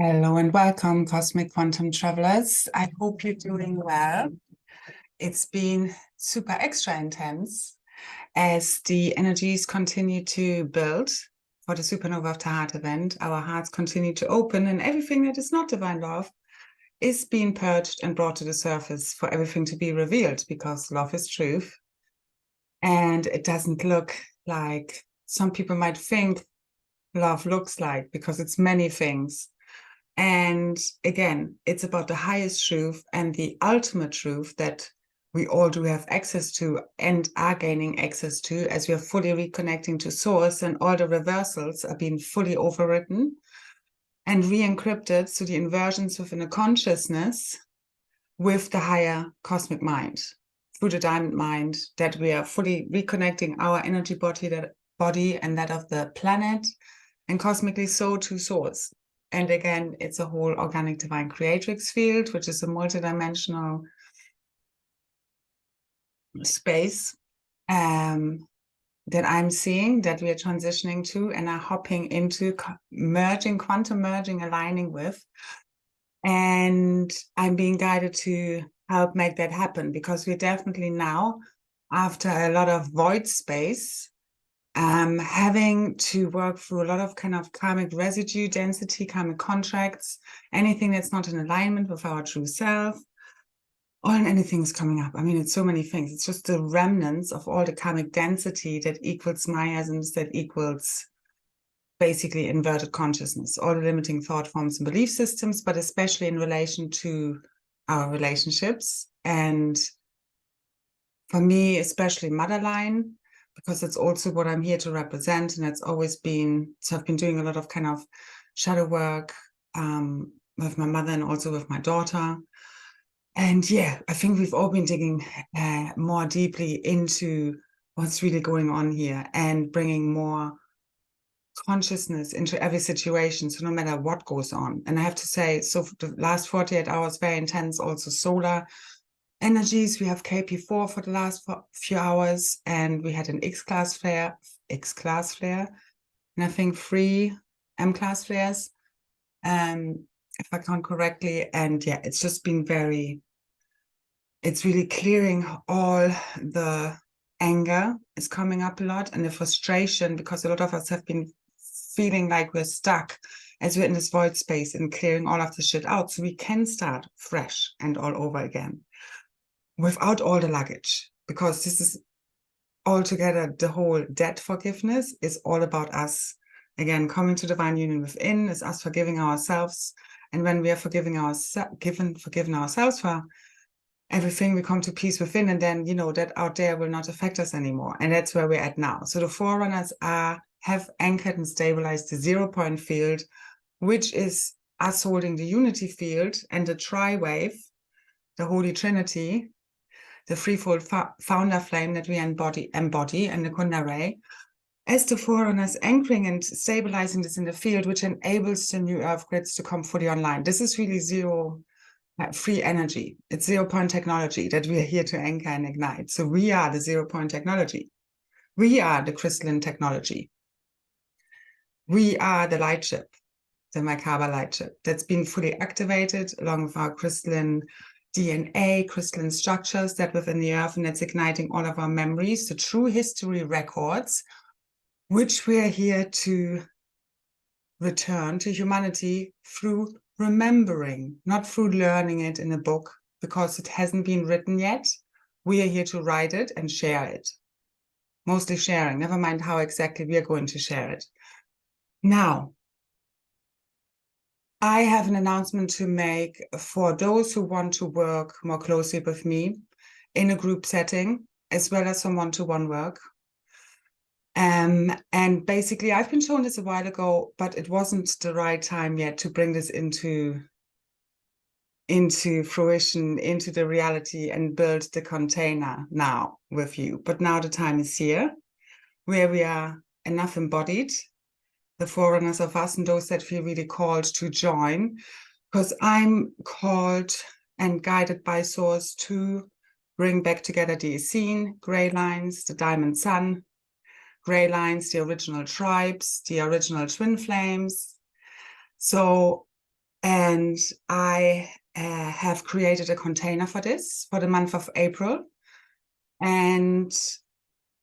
Hello and welcome, Cosmic Quantum Travelers. I hope you're doing well. It's been super extra intense as the energies continue to build for the Supernova of the Heart event. Our hearts continue to open, and everything that is not divine love is being purged and brought to the surface for everything to be revealed, because love is truth. And it doesn't look like some people might think love looks like, because it's many things. And again, it's about the highest truth and the ultimate truth that we all do have access to and are gaining access to, as we are fully reconnecting to source, and all the reversals are being fully overwritten and re-encrypted, so the inversions within a consciousness with the higher cosmic mind, through the diamond mind, that we are fully reconnecting our energy body and that of the planet, and cosmically so to source. And again, it's a whole organic divine creatrix field, which is a multidimensional space that I'm seeing, that we are transitioning to and are hopping into, merging, quantum merging, aligning with. And I'm being guided to help make that happen, because we're definitely now, after a lot of void space, having to work through a lot of kind of karmic residue, density, karmic contracts, anything that's not in alignment with our true self, or anything's coming up. I mean, it's so many things. It's just the remnants of all the karmic density that equals miasms, that equals basically inverted consciousness, all the limiting thought forms and belief systems, but especially in relation to our relationships. And for me, especially motherline, because it's also what I'm here to represent. And it's always been, so I've been doing a lot of kind of shadow work with my mother and also with my daughter. And yeah, I think we've all been digging more deeply into what's really going on here and bringing more consciousness into every situation. So no matter what goes on. And I have to say, so for the last 48 hours, very intense, also solar energies. We have KP4 for the last few hours, and we had an X-class flare, and I think 3 M-class flares, if I count correctly. And yeah, it's just been it's really clearing all the anger is coming up a lot, and the frustration, because a lot of us have been feeling like we're stuck as we're in this void space, and clearing all of the shit out so we can start fresh and all over again, without all the luggage, because this is altogether, the whole debt forgiveness is all about us. Again, coming to divine union within is us forgiving ourselves. And when we are forgiving ourselves for everything, we come to peace within, and then, you know, that out there will not affect us anymore. And that's where we're at now. So the forerunners have anchored and stabilized the 0-point field, which is us holding the unity field and the tri-wave, the Holy Trinity, the threefold founder flame that we embody, and the Kunda ray, as the forerunners, anchoring and stabilizing this in the field, which enables the new earth grids to come fully online. This is really free energy. It's 0-point technology that we are here to anchor and ignite. So we are the 0-point technology. We are the crystalline technology. We are the light ship, the Merkaba light ship, that's been fully activated along with our crystalline DNA, crystalline structures that within the earth, and that's igniting all of our memories, the true history records, which we are here to return to humanity through remembering, not through learning it in a book, because it hasn't been written yet. We are here to write it and share it. Mostly sharing, never mind how exactly we are going to share it. Now, I have an announcement to make for those who want to work more closely with me in a group setting, as well as some one-to-one work. And basically, I've been shown this a while ago, but it wasn't the right time yet to bring this into fruition, into the reality, and build the container now with you. But now the time is here, where we are enough embodied, the forerunners of us and those that feel really called to join, because I'm called and guided by source to bring back together the Essene Graillines, the Diamond Sun Graillines, the original tribes, the original twin flames. So And I have created a container for this for the month of April, and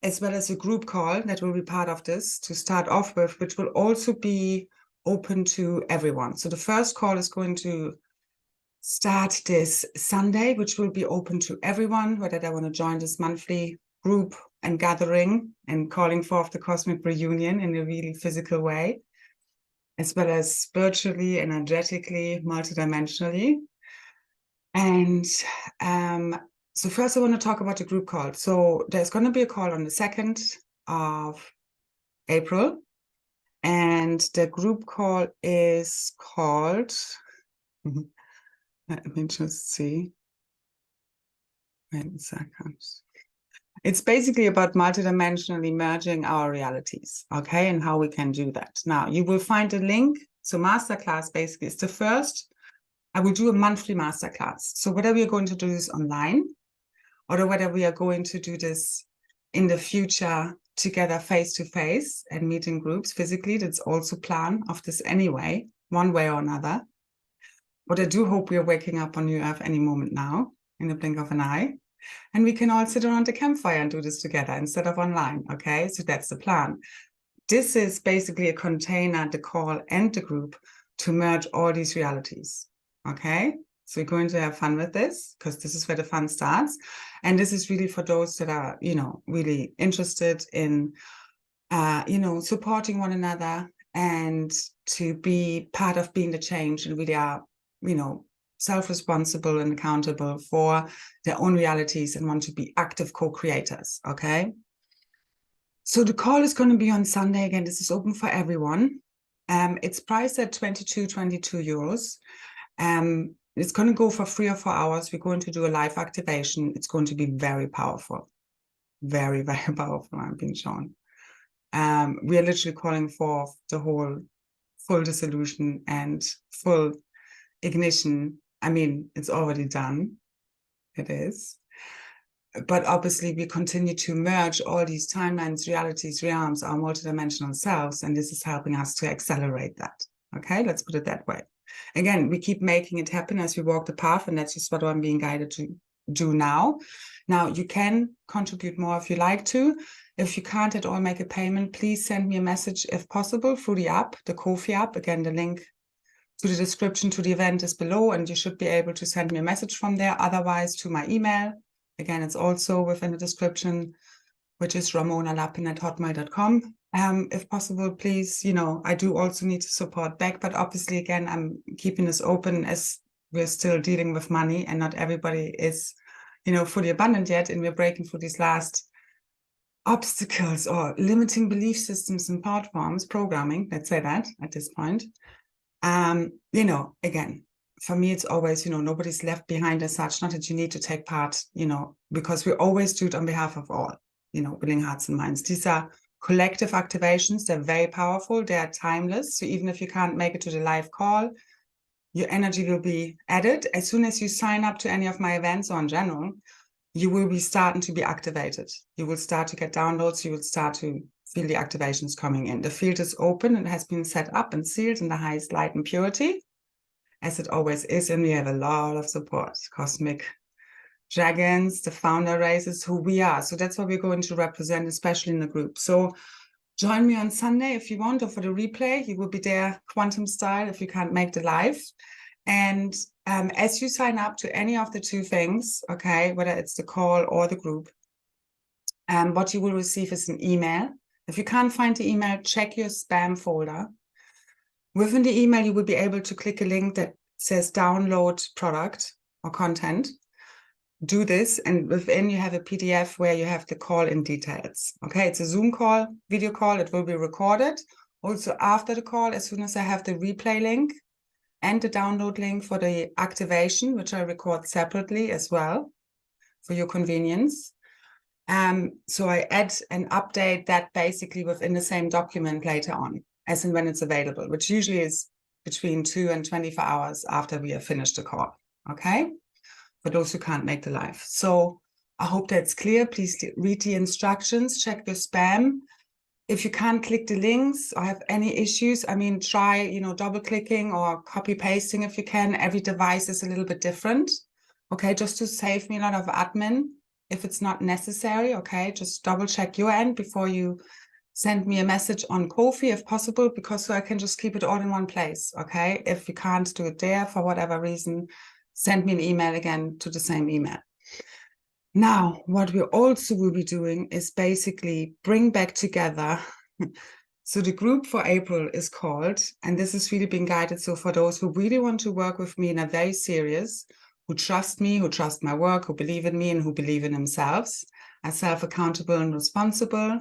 as well as a group call that will be part of this to start off with, which will also be open to everyone. So the first call is going to start this Sunday, which will be open to everyone, whether they want to join this monthly group and gathering and calling forth the cosmic reunion in a really physical way, as well as spiritually, energetically, multidimensionally. And so first I want to talk about the group call. So there's going to be a call on the 2nd of April, and the group call is called, let me just see, wait a second. It's basically about multidimensionally merging our realities, okay, and how we can do that. Now, you will find a link. So masterclass basically is the first. I will do a monthly masterclass. So whether we are going to do this online or whether we are going to do this in the future together face-to-face and meet in groups physically, that's also plan of this anyway, one way or another. But I do hope we are waking up on New Earth any moment now, in the blink of an eye. And we can all sit around the campfire and do this together instead of online, okay? So that's the plan. This is basically a container, the call and the group, to merge all these realities, okay? So we're going to have fun with this because this is where the fun starts. And this is really for those that are, really interested in, supporting one another and to be part of being the change and really are, self-responsible and accountable for their own realities and want to be active co-creators, okay? So the call is going to be on Sunday. Again, this is open for everyone. It's priced at 22 euros. It's going to go for 3 or 4 hours. We're going to do a live activation. It's going to be very powerful. Very, very powerful, I'm being shown. We are literally calling for the whole full dissolution and full ignition. I mean, it's already done. It is. But obviously, we continue to merge all these timelines, realities, realms, our multidimensional selves, and this is helping us to accelerate that. Okay, let's put it that way. Again, we keep making it happen as we walk the path, and that's just what I'm being guided to do now. Now, you can contribute more if you like to. If you can't at all make a payment, please send me a message if possible through the app, the Ko-fi app. Again, the link to the description to the event is below, and you should be able to send me a message from there. Otherwise, to my email. Again, it's also within the description, which is ramonalapin@hotmail.com. If possible, please, I do also need to support back, but obviously, again, I'm keeping this open as we're still dealing with money and not everybody is, fully abundant yet. And we're breaking through these last obstacles or limiting belief systems and platforms, programming, let's say that at this point. Again, for me, it's always, nobody's left behind as such, not that you need to take part, because we always do it on behalf of all, willing hearts and minds. These are collective activations. They're very powerful. They are timeless. So even if you can't make it to the live call, your energy will be added. As soon as you sign up to any of my events or in general, you will be starting to be activated. You will start to get downloads. You will start to feel the activations coming in. The field is open and has been set up and sealed in the highest light and purity, as it always is, and we have a lot of support. Cosmic dragons, the founder races, who we are. So that's what we're going to represent, especially in the group. So join me on Sunday if you want, or for the replay, you will be there quantum style if you can't make the live. And as you sign up to any of the two things, okay, whether it's the call or the group, what you will receive is an email. If you can't find the email, check your spam folder. Within the email, you will be able to click a link that says download product or content. Do this, and within you have a PDF where you have the call in details. Okay, it's a Zoom call, video call. It will be recorded. Also after the call, as soon as I have the replay link and the download link for the activation, which I record separately as well for your convenience. So I add and update that basically within the same document later on, as and when it's available, which usually is between 2 and 24 hours after we have finished the call, okay? For those who can't make the live. So I hope that's clear. Please read the instructions, check your spam. if you can't click the links or have any issues, I mean, try, you know, double clicking or copy pasting if you can. Every device is a little bit different. Okay, just to save me a lot of admin if it's not necessary. Okay, just double check your end before you send me a message on Ko-fi if possible, because so I can just keep it all in one place. Okay, if you can't do it there for whatever reason, send me an email again to the same email. Now, what we also will be doing is basically bring back together. So the group for April is called, and this is really being guided. So for those who really want to work with me in a very serious, who trust me, who trust my work, who believe in me and who believe in themselves, are self-accountable and responsible,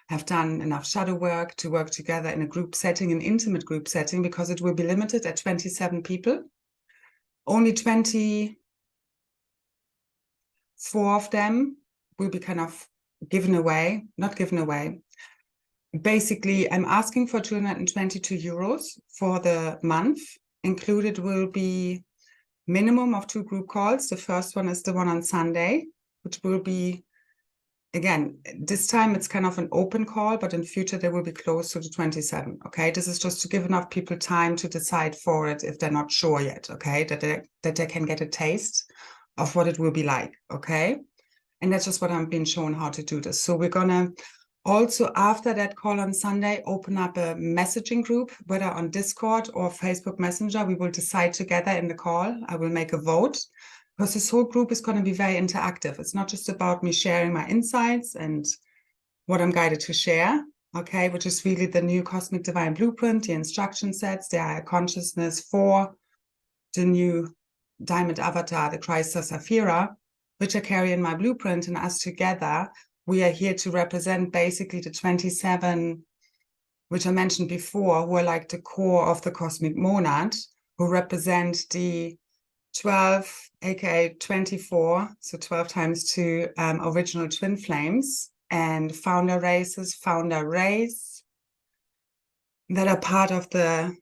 have done enough shadow work to work together in a group setting, an intimate group setting, because it will be limited at 27 people. Only 24 of them will be kind of given away, not given away. Basically, I'm asking for 222 euros for the month. Included will be minimum of 2 group calls. The first one is the one on Sunday, which will be, again, this time it's kind of an open call, but in future they will be close to the 27. Okay, this is just to give enough people time to decide for it if they're not sure yet. Okay, that they can get a taste of what it will be like. Okay, and that's just what I'm being shown how to do this. So we're gonna also, after that call on Sunday, open up a messaging group, whether on Discord or Facebook Messenger. We will decide together in the call. I will make a vote, because this whole group is going to be very interactive. It's not just about me sharing my insights and what I'm guided to share, okay, which is really the new Cosmic Divine Blueprint, the instruction sets, the higher consciousness for the new Diamond Avatar, the Christ Saphira, which I carry in my blueprint. And us together, we are here to represent basically the 27, which I mentioned before, who are like the core of the cosmic monad, who represent the 12, aka 24, so 12 times 2 original twin flames and founder races, founder race, that are part of the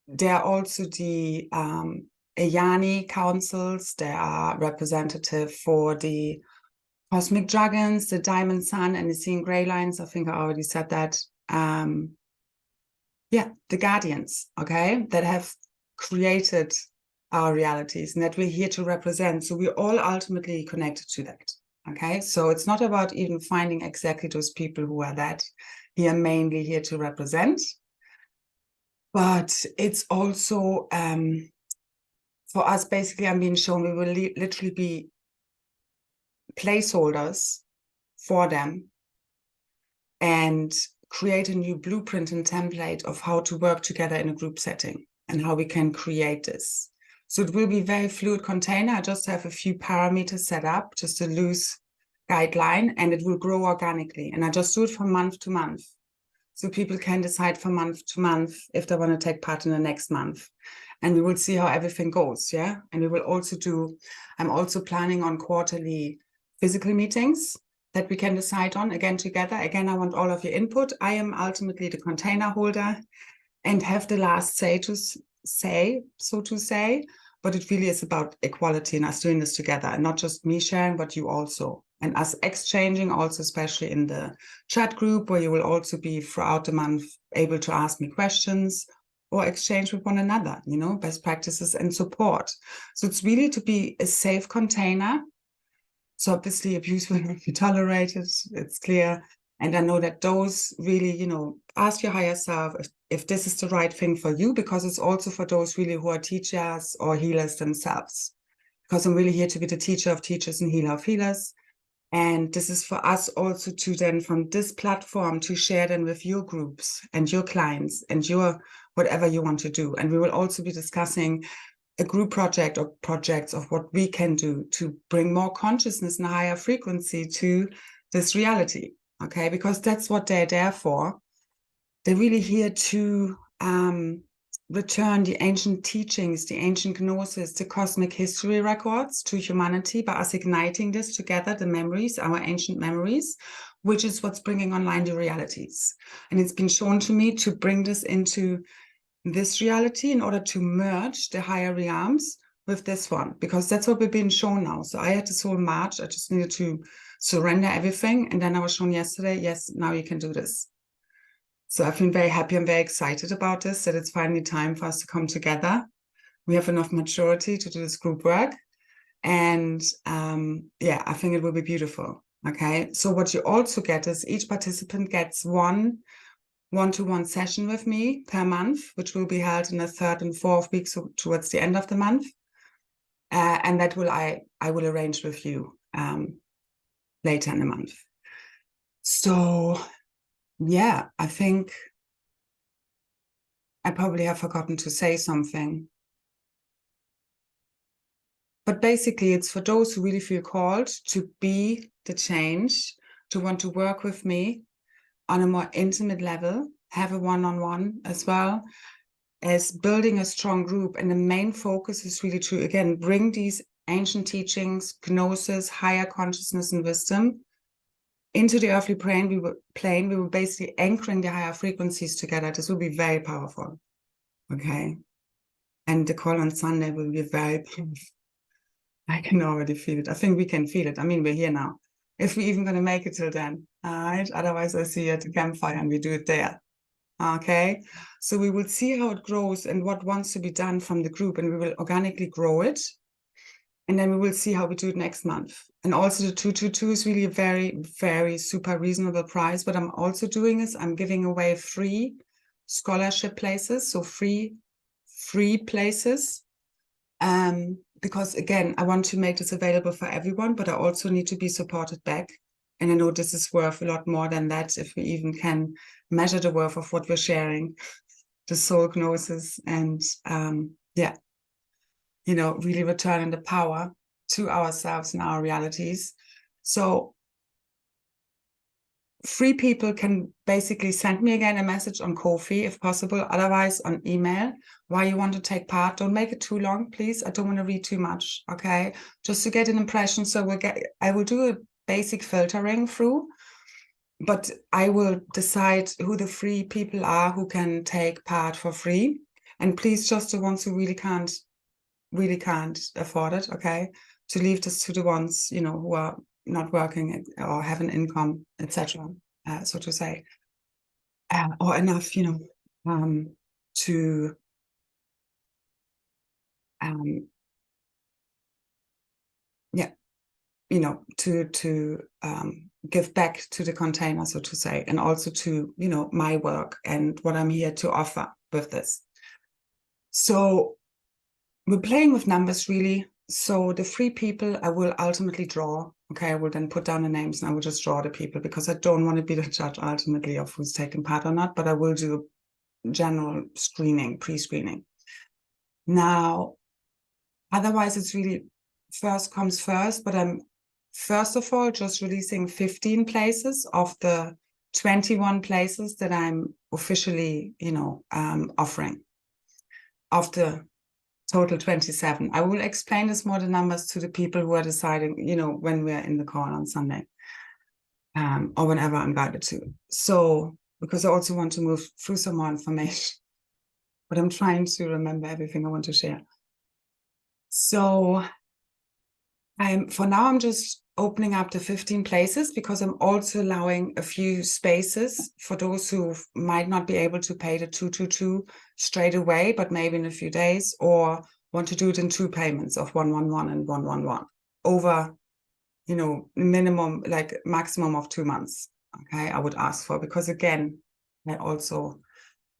there are also the Ayani councils. They are representative for the Cosmic Dragons, the Diamond Sun, and the Essene Graillines. I think I already said that. Yeah, the Guardians, okay, that have created our realities and that we're here to represent. So we're all ultimately connected to that, okay? So it's not about even finding exactly those people who are that. We are mainly here to represent. But it's also, for us, basically, I'm being shown we will literally be placeholders for them and create a new blueprint and template of how to work together in a group setting and how we can create this. So it will be a very fluid container. I just have a few parameters set up, just a loose guideline, and it will grow organically. And I just do it from month to month. So people can decide from month to month if they want to take part in the next month. And we will see how everything goes, yeah? And we will also do, I'm also planning on quarterly physical meetings that we can decide on, again, together. Again, I want all of your input. I am ultimately the container holder and have the last say, so to say, but it really is about equality and us doing this together, and not just me sharing, but you also, and us exchanging also, especially in the chat group, where you will also be throughout the month able to ask me questions or exchange with one another, you know, best practices and support. So it's really to be a safe container. So obviously abuse will not be tolerated, it's clear. And I know that those really, you know, ask your higher self if this is the right thing for you, because it's also for those really who are teachers or healers themselves. Because I'm really here to be the teacher of teachers and healer of healers. And this is for us also to then, from this platform, to share then with your groups and your clients and your whatever you want to do. And we will also be discussing a group project or projects of what we can do to bring more consciousness and higher frequency to this reality, okay? Because that's what they're there for. They're really here to return the ancient teachings, the ancient gnosis, the cosmic history records to humanity by us igniting this together, the memories, our ancient memories, which is what's bringing online the realities. And it's been shown to me to bring this into this reality in order to merge the higher realms with this one, because that's what we've been shown now. So I had this whole March, I just needed to surrender everything. And then I was shown yesterday, yes, now you can do this. So I've been very happy. I'm very excited about this, that it's finally time for us to come together. We have enough maturity to do this group work. And yeah, I think it will be beautiful. Okay. So what you also get is each participant gets one-to-one session with me per month, which will be held in the 3rd and 4th week, so towards the end of the month. And that will I will arrange with you later in the month. So yeah, I think I probably have forgotten to say something. But basically, it's for those who really feel called to be the change, to want to work with me on a more intimate level, have a one-on-one as well as building a strong group. And the main focus is really to, again, bring these ancient teachings, gnosis, higher consciousness and wisdom into the earthly plane. We will basically anchoring the higher frequencies together. This will be very powerful. Okay. And the call on Sunday will be very powerful. I can already feel it. I think we can feel it. I mean, we're here now. If we're even going to make it till then, all right? Otherwise, I see you at the campfire and we do it there. Okay. So we will see how it grows and what wants to be done from the group, and we will organically grow it. And then we will see how we do it next month. And also the 222 is really a very, very super reasonable price. What I'm also doing is I'm giving away free scholarship places. So free places. Because again, I want to make this available for everyone, but I also need to be supported back. And I know this is worth a lot more than that, if we even can measure the worth of what we're sharing, the soul gnosis, and yeah, you know, really returning the power to ourselves and our realities. So free people can basically send me again a message on Ko-fi if possible, otherwise on email, why you want to take part. Don't make it too long, please. I don't want to read too much, okay? Just to get an impression. So I will do a basic filtering through, but I will decide who the free people are who can take part for free. And please, just the ones who really can't afford it, okay? To leave this to the ones, you know, who are not working or have an income, etc., so to say, or enough, you know, to yeah, you know, to give back to the container, so to say, and also to, you know, my work and what I'm here to offer with this. So we're playing with numbers, really. So the free people I will ultimately draw. Okay, I will then put down the names and I will just draw the people, because I don't want to be the judge ultimately of who's taking part or not, but I will do general screening, pre-screening. Now, otherwise it's really first comes first, but I'm first of all just releasing 15 places of the 21 places that I'm officially, you know, offering of the total 27. I will explain this more, the numbers, to the people who are deciding, you know, when we're in the call on Sunday, or whenever I'm guided to. So, because I also want to move through some more information, but I'm trying to remember everything I want to share. So for now, I'm just opening up the 15 places, because I'm also allowing a few spaces for those who might not be able to pay the 222 straight away, but maybe in a few days, or want to do it in 2 payments of 111 and 111 over, you know, minimum, like maximum of 2 months. Okay, I would ask for, because again, I also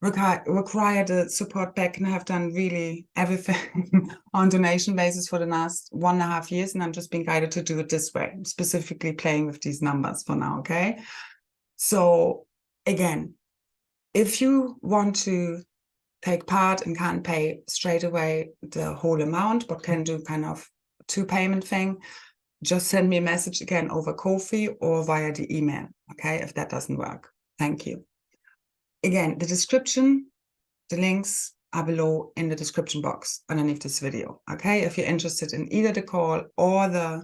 require the support back, and I have done really everything on donation basis for the last 1.5 years, and I'm just being guided to do it this way, specifically playing with these numbers for now. Okay, so again, if you want to take part and can't pay straight away the whole amount, but can do kind of 2 payment thing, just send me a message again over Ko-fi or via the email. Okay, if that doesn't work, thank you. Again, the description, the links are below in the description box underneath this video. Okay, if you're interested in either the call or the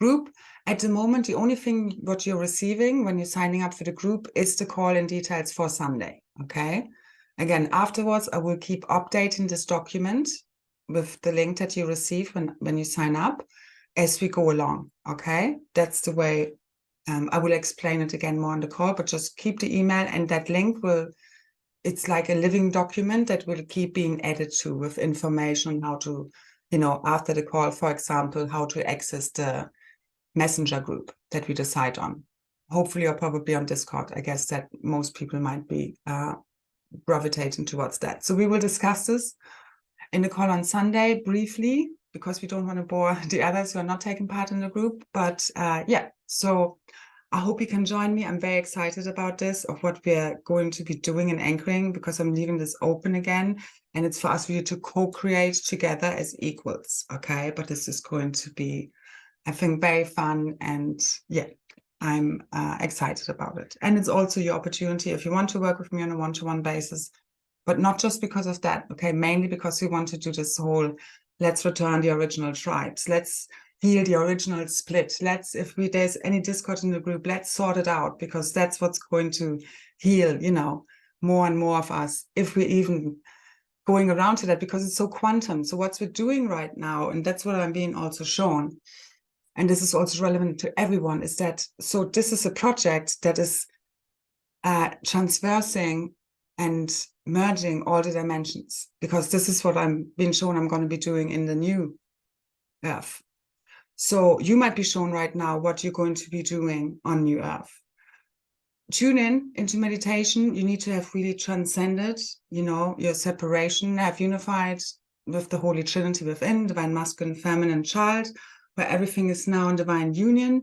group. At the moment, the only thing what you're receiving when you're signing up for the group is the call and details for Sunday. Okay, again, afterwards, I will keep updating this document with the link that you receive when you sign up as we go along. Okay, that's the way I will explain it again more on the call, but just keep the email, and that link it's like a living document that will keep being added to with information on how to, after the call, for example, how to access the messenger group that we decide on. Hopefully, or probably on Discord. I guess that most people might be gravitating towards that. So we will discuss this in the call on Sunday briefly, because we don't want to bore the others who are not taking part in the group. But yeah, so I hope you can join me. I'm very excited about this, of what we're going to be doing in anchoring, because I'm leaving this open again. And it's for us really to co-create together as equals, okay? But this is going to be, I think, very fun. And yeah, I'm excited about it. And it's also your opportunity, if you want to work with me on a one-to-one basis, but not just because of that, okay? Mainly because we want to do this whole, let's return the original tribes. Let's heal the original split. If there's any discord in the group, let's sort it out, because that's what's going to heal, more and more of us, if we're even going around to that, because it's so quantum. So what we're doing right now, and that's what I'm being also shown, and this is also relevant to everyone, is that, so this is a project that is transversing and merging all the dimensions, because this is what I'm being shown I'm going to be doing in the new Earth. So you might be shown right now what you're going to be doing on New Earth. Tune in into meditation. You need to have really transcended, your separation, have unified with the Holy Trinity within, divine masculine, feminine, child, where everything is now in divine union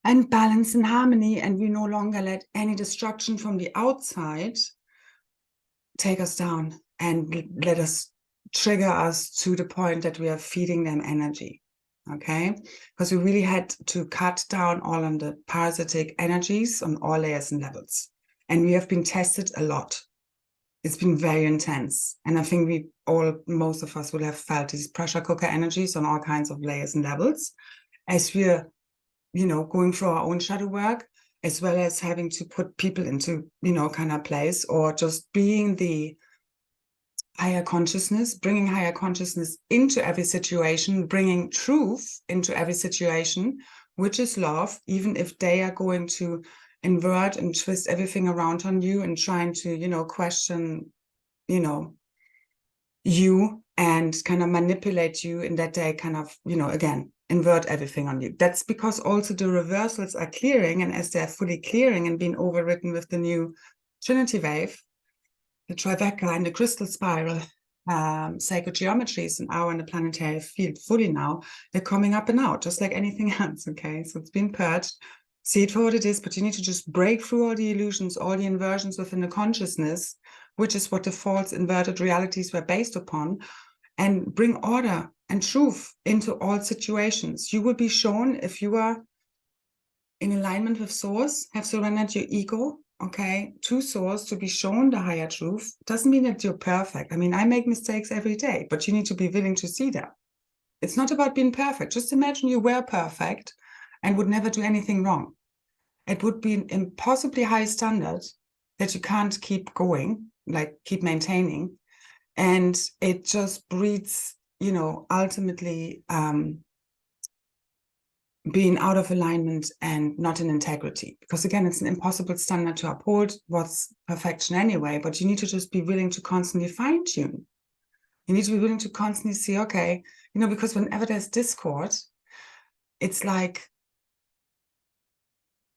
and balance and harmony. And we no longer let any destruction from the outside take us down and let us trigger us to the point that we are feeding them energy. Okay, because we really had to cut down all on the parasitic energies on all layers and levels. And we have been tested a lot. It's been very intense. And I think most of us will have felt these pressure cooker energies on all kinds of layers and levels, as we're, going through our own shadow work, as well as having to put people into, kind of place, or just being the higher consciousness, bringing higher consciousness into every situation, bringing truth into every situation, which is love, even if they are going to invert and twist everything around on you and trying to, question, you, and kind of manipulate you in that they kind of, again, invert everything on you. That's because also the reversals are clearing, and as they're fully clearing and being overwritten with the new Trinity wave, the trifecta and the crystal spiral, sacred geometries in our and the planetary field fully now, they're coming up and out, just like anything else, okay? So it's been purged. See it for what it is, but you need to just break through all the illusions, all the inversions within the consciousness, which is what the false inverted realities were based upon, and bring order and truth into all situations. You will be shown, if you are in alignment with Source, have surrendered your ego, okay, to Source, to be shown the higher truth. Doesn't mean that you're perfect. I mean, I make mistakes every day, but you need to be willing to see that. It's not about being perfect. Just imagine you were perfect and would never do anything wrong. It would be an impossibly high standard that you can't keep going, like keep maintaining. And it just breeds, ultimately being out of alignment and not in integrity. Because again, it's an impossible standard to uphold. What's perfection anyway? But you need to just be willing to constantly fine tune. You need to be willing to constantly see, okay, because whenever there's discord, it's like,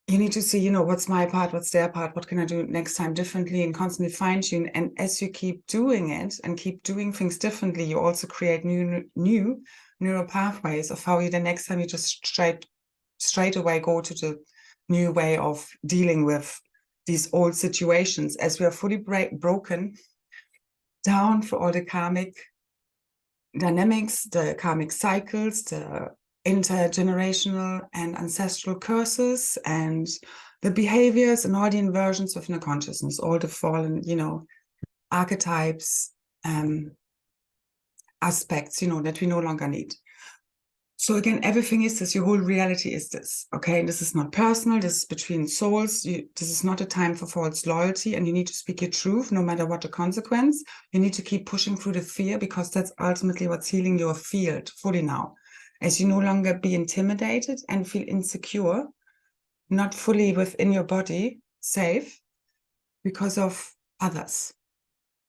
you need to see, what's my part, what's their part, what can I do next time differently, and constantly fine tune. And as you keep doing it and keep doing things differently, you also create new neural pathways of how you, the next time you just straight away go to the new way of dealing with these old situations, as we are fully broken down for all the karmic dynamics, the karmic cycles, the intergenerational and ancestral curses, and the behaviors and all the inversions within the consciousness, all the fallen, archetypes, aspects, that we no longer need. So again, everything is this, your whole reality is this, okay? This is not personal, this is between souls. This is not a time for false loyalty, and you need to speak your truth no matter what the consequence. You need to keep pushing through the fear, because that's ultimately what's healing your field fully now. As you no longer be intimidated and feel insecure not fully within your body, safe, because of others.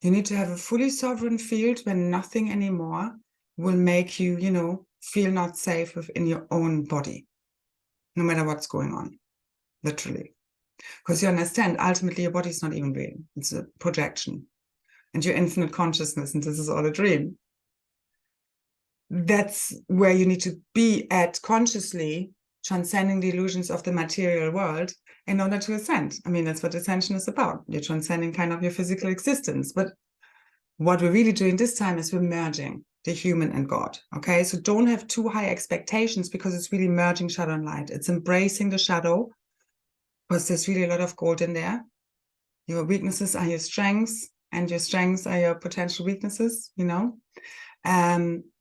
You need to have a fully sovereign field where nothing anymore will make you, you know, feel not safe within your own body, no matter what's going on, literally. Because you understand, ultimately, your body is not even real. It's a projection. And your infinite consciousness, and this is all a dream. That's where you need to be at consciously, transcending the illusions of the material world in order to ascend. I mean, that's what ascension is about. You're transcending kind of your physical existence. But what we're really doing this time is we're merging the human and God. Okay, so don't have too high expectations, because it's really merging shadow and light. It's embracing the shadow, because there's really a lot of gold in there. Your weaknesses are your strengths, and your strengths are your potential weaknesses, you know.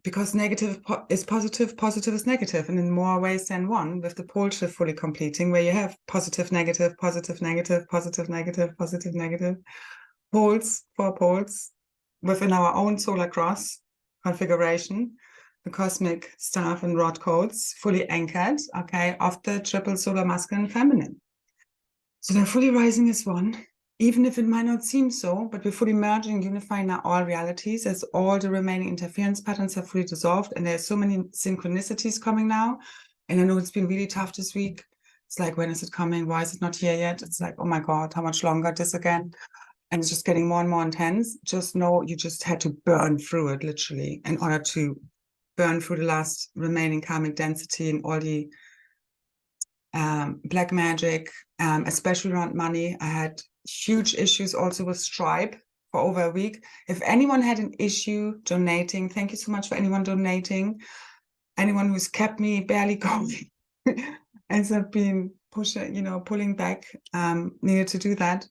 Because negative is positive, positive is negative, and in more ways than one, with the pole shift fully completing, where you have positive, negative, positive, negative, positive, negative, positive, negative, poles, 4 poles, within our own solar cross configuration, the cosmic staff and rod codes, fully anchored, okay, of the triple solar masculine and feminine. So they're fully rising as one, even if it might not seem so, but we're fully merging, unifying now all realities, as all the remaining interference patterns have fully dissolved. And there's so many synchronicities coming now. And I know it's been really tough this week. It's like, when is it coming? Why is it not here yet? It's like, oh my God, how much longer this again? And it's just getting more and more intense. Just know you just had to burn through it, literally, in order to burn through the last remaining karmic density and all the black magic, especially around money. I had huge issues also with Stripe for over a week. If anyone had an issue donating, thank you so much for anyone donating. Anyone who's kept me barely going as I've been pushing, you know, pulling back, needed to do that.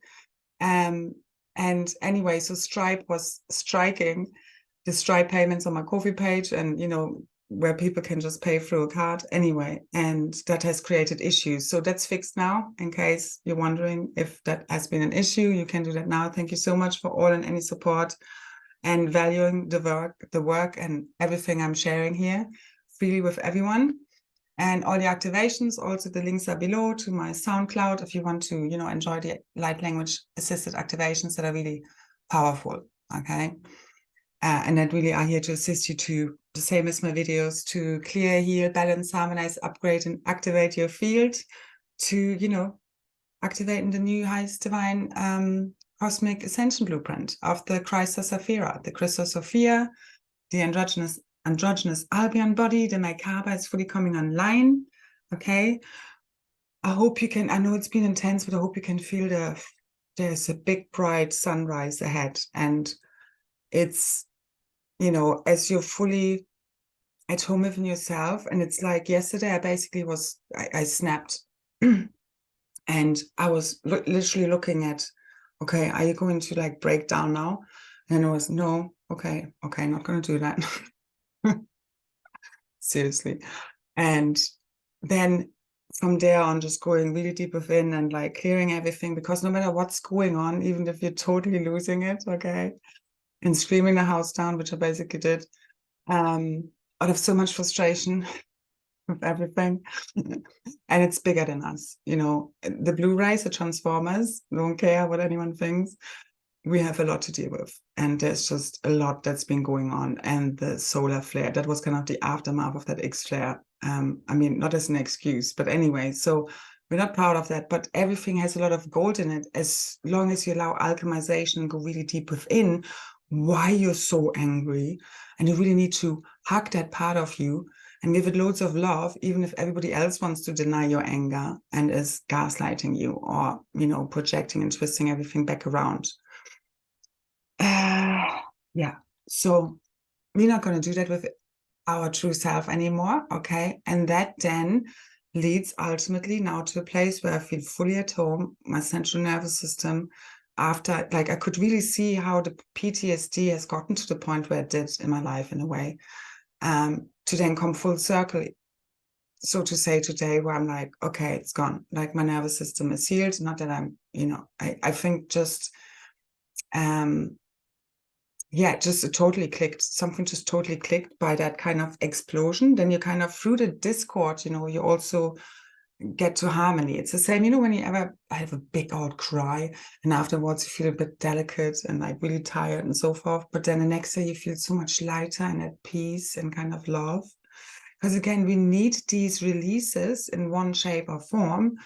And anyway, so Stripe was striking the Stripe payments on my Ko-fi page, and, you know, where people can just pay through a card anyway. And that has created issues. So that's fixed now. In case you're wondering if that has been an issue, you can do that now. Thank you so much for all and any support and valuing the work and everything I'm sharing here freely with everyone. And all the activations, also the links are below to my SoundCloud if you want to, you know, enjoy the light language assisted activations that are really powerful. Okay. And that really are here to assist you to, the same as my videos, to clear, heal, balance, harmonize, upgrade, and activate your field to, you know, activate in the new highest divine cosmic ascension blueprint of the Christos Saphira, the Christos Sophia, the androgynous Albion body. The Maikaba is fully coming online. Okay. I hope you can, I know it's been intense, but I hope you can feel there's a big bright sunrise ahead. And it's, you know, as you're fully at home within yourself. And it's like yesterday, I basically I snapped and I was literally looking at, okay, are you going to like break down now? And I was, no, okay, not going to do that. Seriously. And then from there on, just going really deep within and like clearing everything, because no matter what's going on, even if you're totally losing it, okay, and screaming the house down, which I basically did, out of so much frustration with everything. And it's bigger than us, you know. The Blu-rays, the Transformers, don't care what anyone thinks. We have a lot to deal with, and there's just a lot that's been going on. And the solar flare, that was kind of the aftermath of that X flare. I mean, not as an excuse, but anyway, so we're not proud of that, but everything has a lot of gold in it, as long as you allow alchemization and go really deep within why you're so angry. And you really need to hug that part of you and give it loads of love, even if everybody else wants to deny your anger and is gaslighting you, or, you know, projecting and twisting everything back around. Yeah, so we're not going to do that with our true self anymore, okay? And that then leads ultimately now to a place where I feel fully at home. My central nervous system, after, like, I could really see how the PTSD has gotten to the point where it did in my life, in a way, to then come full circle, so to say, today, where I'm like, okay, it's gone. Like, my nervous system is healed. Not that I'm, you know, I think just yeah, just it totally clicked. Something just totally clicked by that kind of explosion. Then you kind of, through the discord, you know, you also get to harmony. It's the same, you know, when you ever have a big old cry and afterwards you feel a bit delicate and like really tired and so forth, but then the next day you feel so much lighter and at peace and kind of love. Because again, we need these releases in one shape or form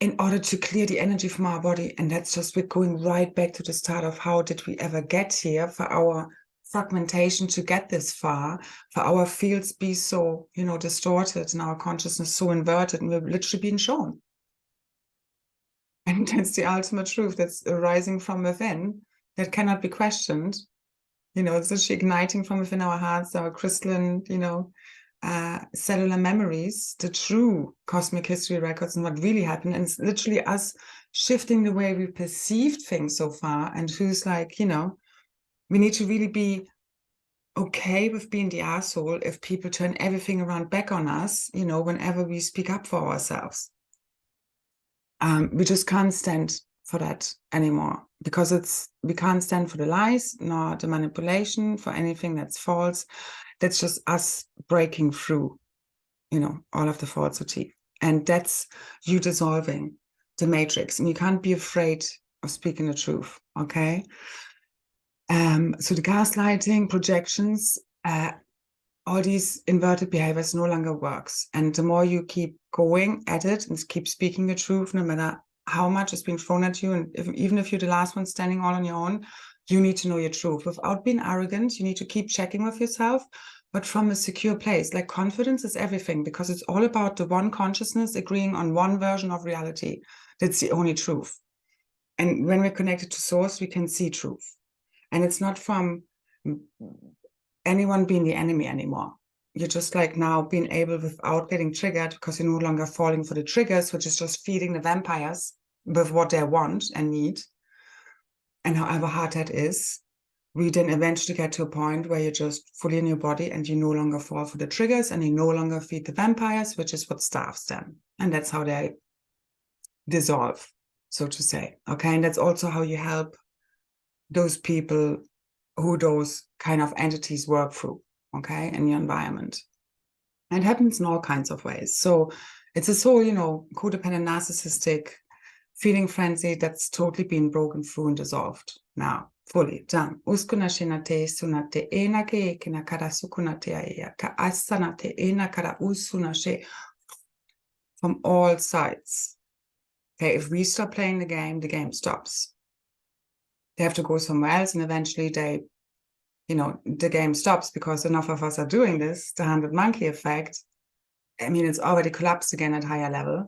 in order to clear the energy from our body. And that's just, we're going right back to the start of how did we ever get here, for our fragmentation to get this far, for our fields be so, you know, distorted and our consciousness so inverted, and we're literally being shown. And that's the ultimate truth that's arising from within, that cannot be questioned. You know, it's literally igniting from within our hearts, our crystalline, you know, cellular memories, the true cosmic history records and what really happened. And it's literally us shifting the way we perceived things so far. And who's like, you know, we need to really be okay with being the asshole if people turn everything around back on us, you know, whenever we speak up for ourselves. We just can't stand for that anymore, because we can't stand for the lies, nor the manipulation, for anything that's false. That's just us breaking through, you know, all of the falsity. And that's you dissolving the matrix. And you can't be afraid of speaking the truth, okay? So the gaslighting, projections, all these inverted behaviors no longer works. And the more you keep going at it and keep speaking the truth, no matter how much is being thrown at you, and even if you're the last one standing all on your own, you need to know your truth without being arrogant. You need to keep checking with yourself, but from a secure place. Like, confidence is everything, because it's all about the one consciousness agreeing on one version of reality. That's the only truth. And when we're connected to source, we can see truth. And it's not from anyone being the enemy anymore. You're just like now being able, without getting triggered, because you're no longer falling for the triggers, which is just feeding the vampires with what they want and need. And however hard that is, we then eventually get to a point where you're just fully in your body and you no longer fall for the triggers and you no longer feed the vampires, which is what starves them. And that's how they dissolve, so to say. Okay. And that's also how you help those people who those kind of entities work through, okay, in your environment. And it happens in all kinds of ways. So it's this whole, you know, codependent, narcissistic feeling frenzy that's totally been broken through and dissolved now, fully done. From all sides. Okay, if we stop playing the game stops. They have to go somewhere else, and eventually they, you know, the game stops because enough of us are doing this, the 100 monkey effect. I mean, it's already collapsed again at higher level.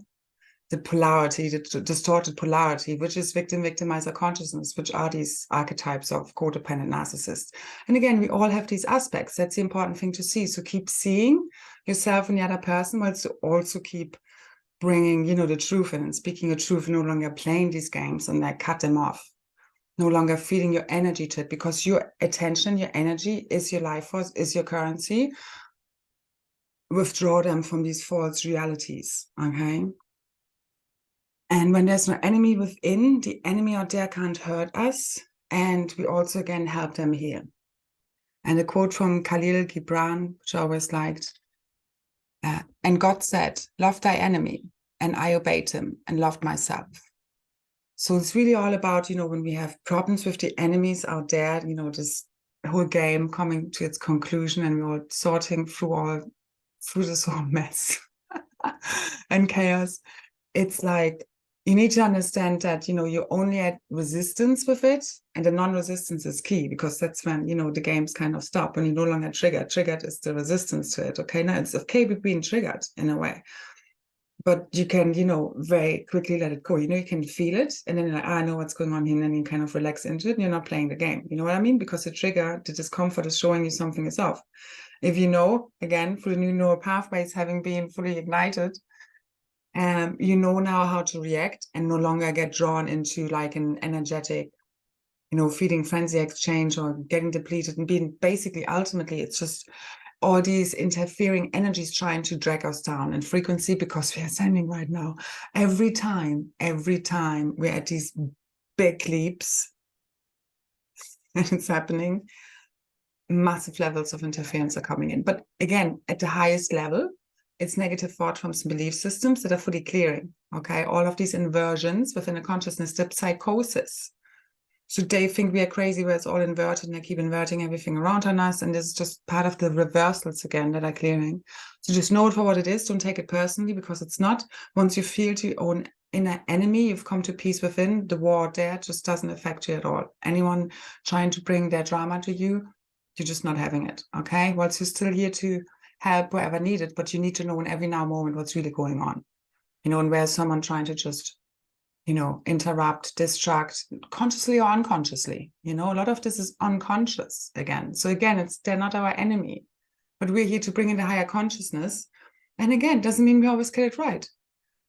The polarity, the distorted polarity, which is victim-victimizer consciousness, which are these archetypes of codependent narcissists. And again, we all have these aspects. That's the important thing to see. So keep seeing yourself and the other person, while to also keep bringing, you know, the truth in and speaking the truth, no longer playing these games and like cut them off. No longer feeding your energy to it, because your attention, your energy is your life force, is your currency. Withdraw them from these false realities, okay? And when there's no enemy within, the enemy out there can't hurt us. And we also, again, help them here. And a quote from Khalil Gibran, which I always liked. And God said, love thy enemy. And I obeyed him and loved myself. So it's really all about, you know, when we have problems with the enemies out there, you know, this whole game coming to its conclusion and we're all sorting through this whole mess and chaos. It's like, you need to understand that, you know, you're only at resistance with it, and the non-resistance is key, because that's when, you know, the games kind of stop, when you no longer trigger. Triggered is the resistance to it. Okay, now it's okay with being triggered in a way. But you can, you know, very quickly let it go. You know, you can feel it, and then you're like, I know what's going on here, and then you kind of relax into it, and you're not playing the game. You know what I mean? Because the trigger, the discomfort is showing you something is off. If you know, again, through the new neural pathways having been fully ignited, you know now how to react and no longer get drawn into like an energetic, you know, feeding frenzy exchange or getting depleted and being basically, ultimately, it's just all these interfering energies trying to drag us down in frequency, because we are sending right now. Every time we're at these big leaps and it's happening, massive levels of interference are coming in. But again, at the highest level, it's negative thought forms and belief systems that are fully clearing. Okay, all of these inversions within a consciousness, the psychosis. So they think we are crazy, where it's all inverted, and they keep inverting everything around on us. And this is just part of the reversals again that are clearing. So just know it for what it is. Don't take it personally, because it's not. Once you feel to your own inner enemy, you've come to peace within. The war there just doesn't affect you at all. Anyone trying to bring their drama to you, you're just not having it. Okay, whilst you're still here to help wherever needed, but you need to know in every now moment what's really going on. And where's someone trying to just interrupt, distract, consciously or unconsciously. A lot of this is unconscious again. So again, they're not our enemy, but we're here to bring in the higher consciousness. And again, doesn't mean we always get it right.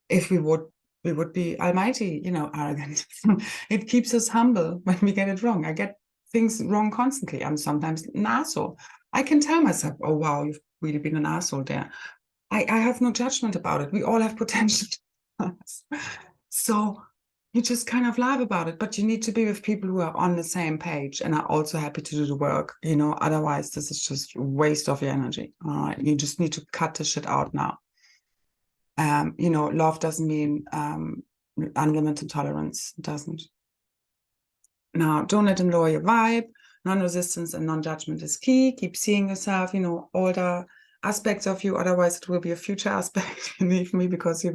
If we would be almighty, arrogant. It keeps us humble when we get it wrong. I get things wrong constantly. I'm sometimes an asshole. I can tell myself, oh, wow, you've really been an asshole there. I have no judgment about it. We all have potential. So you just kind of laugh about it, but you need to be with people who are on the same page and are also happy to do the work. Otherwise this is just a waste of your energy. All right, you just need to cut the shit out now. Love doesn't mean unlimited tolerance. It doesn't. Now, don't let them lower your vibe. Non-resistance and non-judgment is key. Keep seeing yourself, all the aspects of you. Otherwise, it will be a future aspect, believe me, because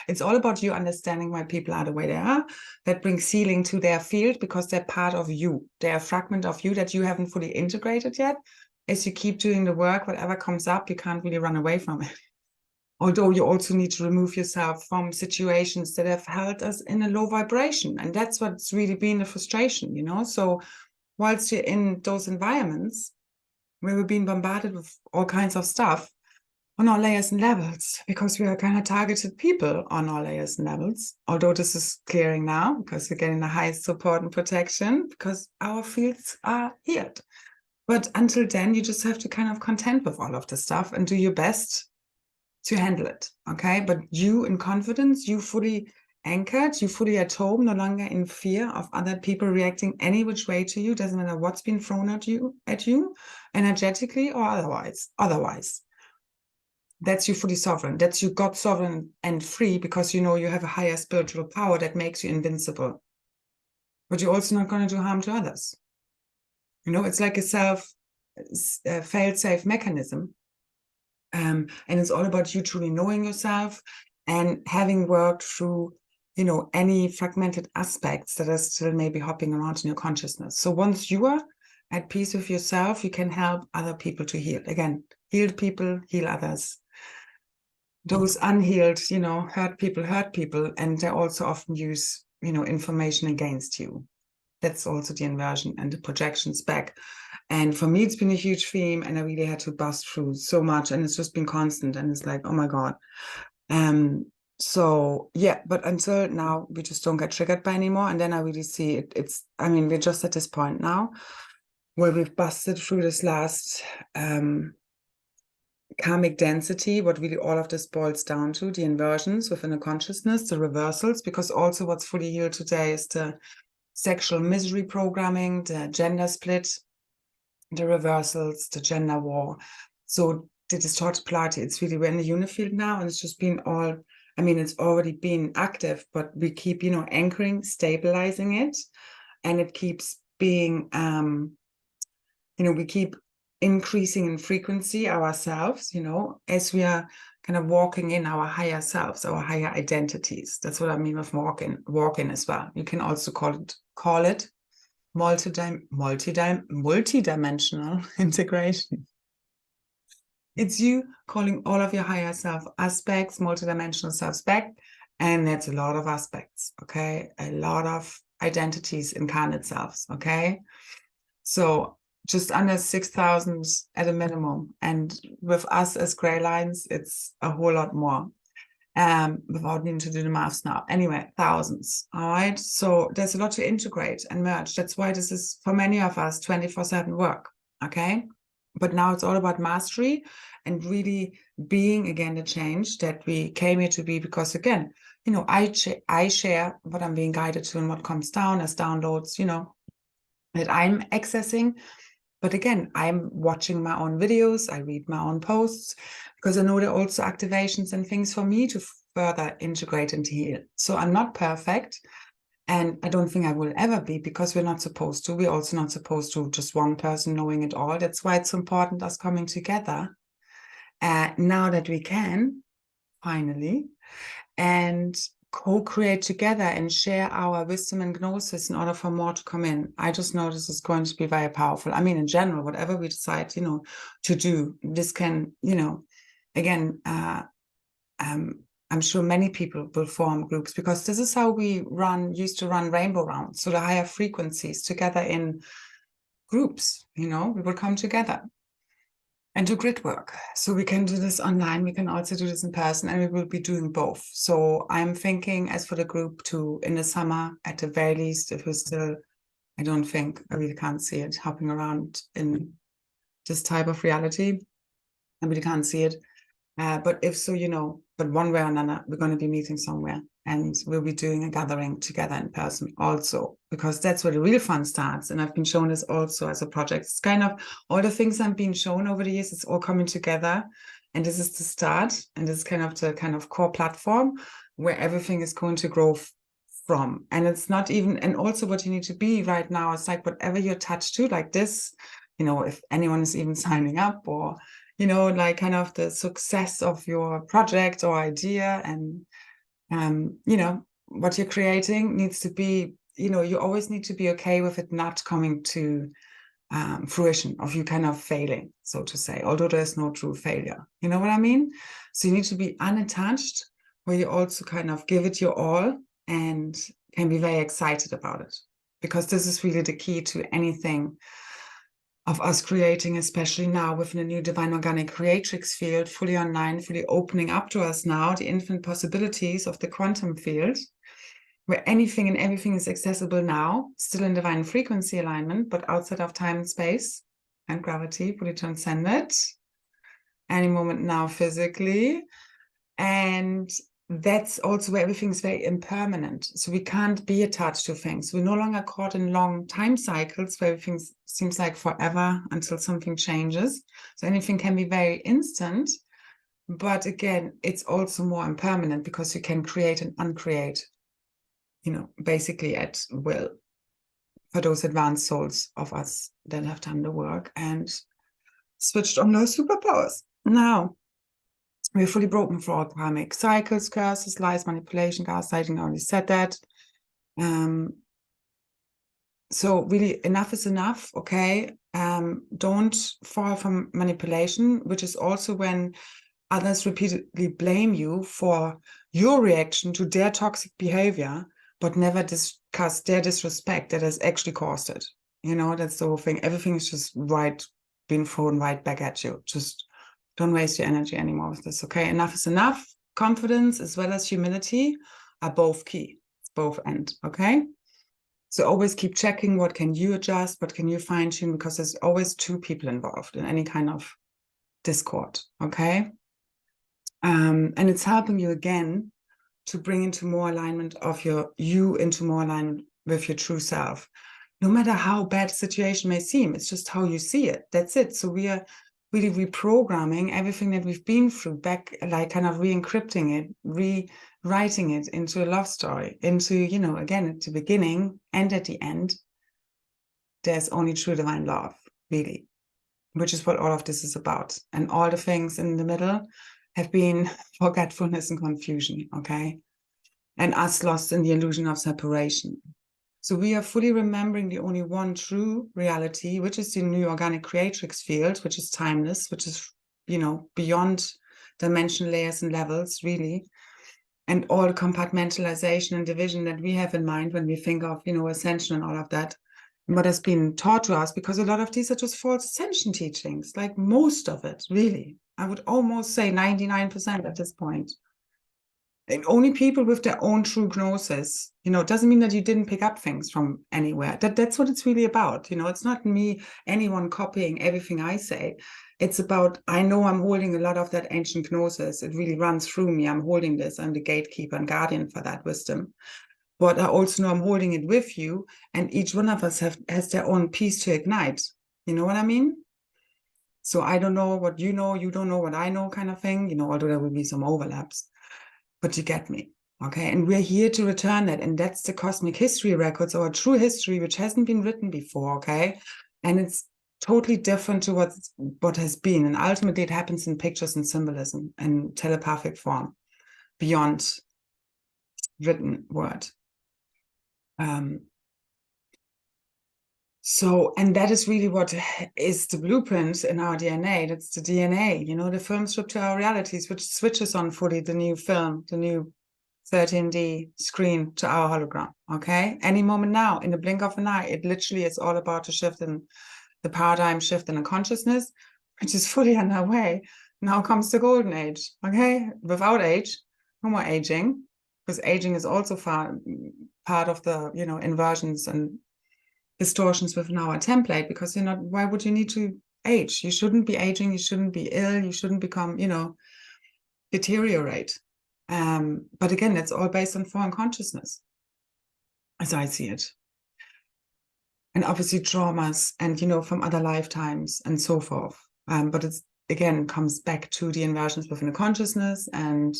it's all about you understanding why people are the way they are. That brings healing to their field, because they're part of you. They're a fragment of you that you haven't fully integrated yet. As you keep doing the work, whatever comes up, you can't really run away from it. Although you also need to remove yourself from situations that have held us in a low vibration. And that's what's really been the frustration, So whilst you're in those environments where we're being bombarded with all kinds of stuff on all layers and levels, because we are kind of targeted people on all layers and levels, although this is clearing now, because we're getting the highest support and protection, because our fields are healed. But until then, you just have to kind of contend with all of the stuff and do your best to handle it, okay? But you in confidence, you fully anchored, you fully at home, no longer in fear of other people reacting any which way to you. Doesn't matter what's been thrown at you, energetically or otherwise. That's you fully sovereign. That's you God sovereign and free, because you have a higher spiritual power that makes you invincible. But you're also not going to do harm to others. It's like a fail-safe mechanism. And it's all about you truly knowing yourself and having worked through, any fragmented aspects that are still maybe hopping around in your consciousness. So once you are at peace with yourself, you can help other people to heal. Again, healed people heal others. Those unhealed, hurt people, and they also often use, information against you. That's also the inversion and the projections back. And for me, it's been a huge theme, and I really had to bust through so much, and it's just been constant, and it's like, oh my God. So yeah, but until now, we just don't get triggered by anymore. And then I really see we're just at this point now where we've busted through this last karmic density, what really all of this boils down to, the inversions within the consciousness, the reversals, because also what's fully healed today is the sexual misery programming, the gender split, the reversals, the gender war. So the distorted polarity, it's really, we're in the unifield now, and it's just been it's already been active, but we keep, anchoring, stabilizing it, and it keeps being, we keep increasing in frequency ourselves, as we are kind of walking in our higher selves, our higher identities. That's what I mean with walk-in as well. You can also call it multidimensional integration. It's you calling all of your higher self aspects, multidimensional selves back, and that's a lot of aspects, okay? A lot of identities, incarnate selves, okay? So just under 6,000 at a minimum, and with us as Graillines, it's a whole lot more. Without needing to do the maths now. Anyway, thousands, all right? So there's a lot to integrate and merge. That's why this is, for many of us, 24/7 work, okay? But now it's all about mastery and really being, again, the change that we came here to be, because, again, I share what I'm being guided to and what comes down as downloads, that I'm accessing. But again, I'm watching my own videos, I read my own posts, because I know there are also activations and things for me to further integrate and heal. So I'm not perfect. And I don't think I will ever be, because we're not supposed to. We're also not supposed to just one person knowing it all. That's why it's important us coming together now that we can, finally, and co-create together and share our wisdom and gnosis in order for more to come in. I just know this is going to be very powerful. I mean, in general, whatever we decide, to do, this can, again, I'm sure many people will form groups, because this is how we used to run rainbow rounds. So the higher frequencies together in groups, we will come together and do grid work. So we can do this online. We can also do this in person, and we will be doing both. So I'm thinking, as for the group, to in the summer, at the very least, if we're still, I really can't see it hopping around in this type of reality. I really can't see it. But if so, but one way or another, we're going to be meeting somewhere, and we'll be doing a gathering together in person also, because that's where the real fun starts. And I've been shown this also as a project. It's kind of all the things I've been shown over the years, it's all coming together. And this is the start. And this is kind of the core platform where everything is going to grow from. And it's not even, and also what you need to be right now is like whatever you're attached to, like this, if anyone is even signing up, or like kind of the success of your project or idea, and what you're creating needs to be, you always need to be okay with it not coming to fruition, of you kind of failing, so to say, although there's no true failure. You know what I mean? So you need to be unattached, where you also kind of give it your all and can be very excited about it, because this is really the key to anything of us creating, especially now within the new divine organic creatrix field, fully online, fully opening up to us now, the infinite possibilities of the quantum field, where anything and everything is accessible now, still in divine frequency alignment, but outside of time and space and gravity, fully transcended, any moment now physically. And that's also where everything is very impermanent. So we can't be attached to things. We're no longer caught in long time cycles where everything seems like forever until something changes. So anything can be very instant, but again, it's also more impermanent, because you can create and uncreate, basically at will, for those advanced souls of us that have done the work and switched on those superpowers. Now, we're fully broken for all karmic cycles, curses, lies, manipulation, gaslighting. I already said that. So really, enough is enough, okay? Don't fall from manipulation, which is also when others repeatedly blame you for your reaction to their toxic behavior, but never discuss their disrespect that has actually caused it. That's the whole thing. Everything is just being thrown right back at you. Just don't waste your energy anymore with this, okay? Enough is enough. Confidence as well as humility are both key. It's both end, okay? So always keep checking, what can you adjust, what can you fine tune, because there's always two people involved in any kind of discord, okay? And it's helping you again to bring into more alignment of you into more alignment with your true self. No matter how bad the situation may seem, it's just how you see it. That's it. So we are really reprogramming everything that we've been through back, like kind of re-encrypting it, rewriting it into a love story, into, again, at the beginning and at the end, there's only true divine love, really, which is what all of this is about. And all the things in the middle have been forgetfulness and confusion, okay? And us lost in the illusion of separation. So we are fully remembering the only one true reality, which is the new organic creatrix field, which is timeless, which is, beyond dimension layers and levels, really. And all the compartmentalization and division that we have in mind when we think of, ascension and all of that, and what has been taught to us, because a lot of these are just false ascension teachings, like most of it, really. I would almost say 99% at this point. And only people with their own true gnosis, it doesn't mean that you didn't pick up things from anywhere. That's what it's really about. It's not anyone copying everything I say. It's about, I know I'm holding a lot of that ancient gnosis. It really runs through me. I'm holding this. I'm the gatekeeper and guardian for that wisdom. But I also know I'm holding it with you. And each one of us has their own piece to ignite. You know what I mean? So I don't know what you know, you don't know what I know, kind of thing, you know, although there will be some overlaps, but you get me. Okay. And we're here to return that. And that's the cosmic history records, our true history, which hasn't been written before. Okay. And it's totally different to what has been. And ultimately it happens in pictures and symbolism and telepathic form beyond written word. So, and that is really what is the blueprint in our DNA. That's the DNA, you know, the film script to our realities, which switches on fully the new film, the new 13D screen to our hologram. Okay. Any moment now, in the blink of an eye, it literally is all about to shift in the paradigm shift in the consciousness, which is fully underway. Now comes the golden age. Okay. Without age, no more aging, because aging is also part of the, you know, inversions and distortions within our template, because you're not, why would you need to age? You shouldn't be aging, you shouldn't be ill, you shouldn't become, you know, deteriorate. But again, it's all based on foreign consciousness, as I see it. And obviously traumas and, you know, from other lifetimes and so forth. But it's, again, comes back to the inversions within the consciousness and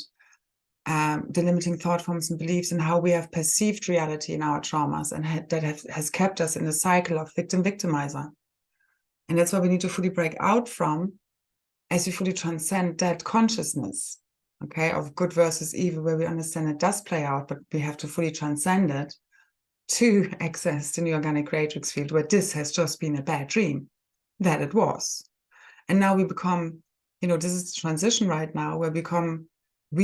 the limiting thought forms and beliefs and how we have perceived reality in our traumas, and that has kept us in the cycle of victim-victimizer. And that's why we need to fully break out from, as we fully transcend that consciousness, okay, of good versus evil, where we understand it does play out, but we have to fully transcend it to access the new organic creatrix field, where this has just been a bad dream, that it was. And now we become, you know, this is the transition right now, where we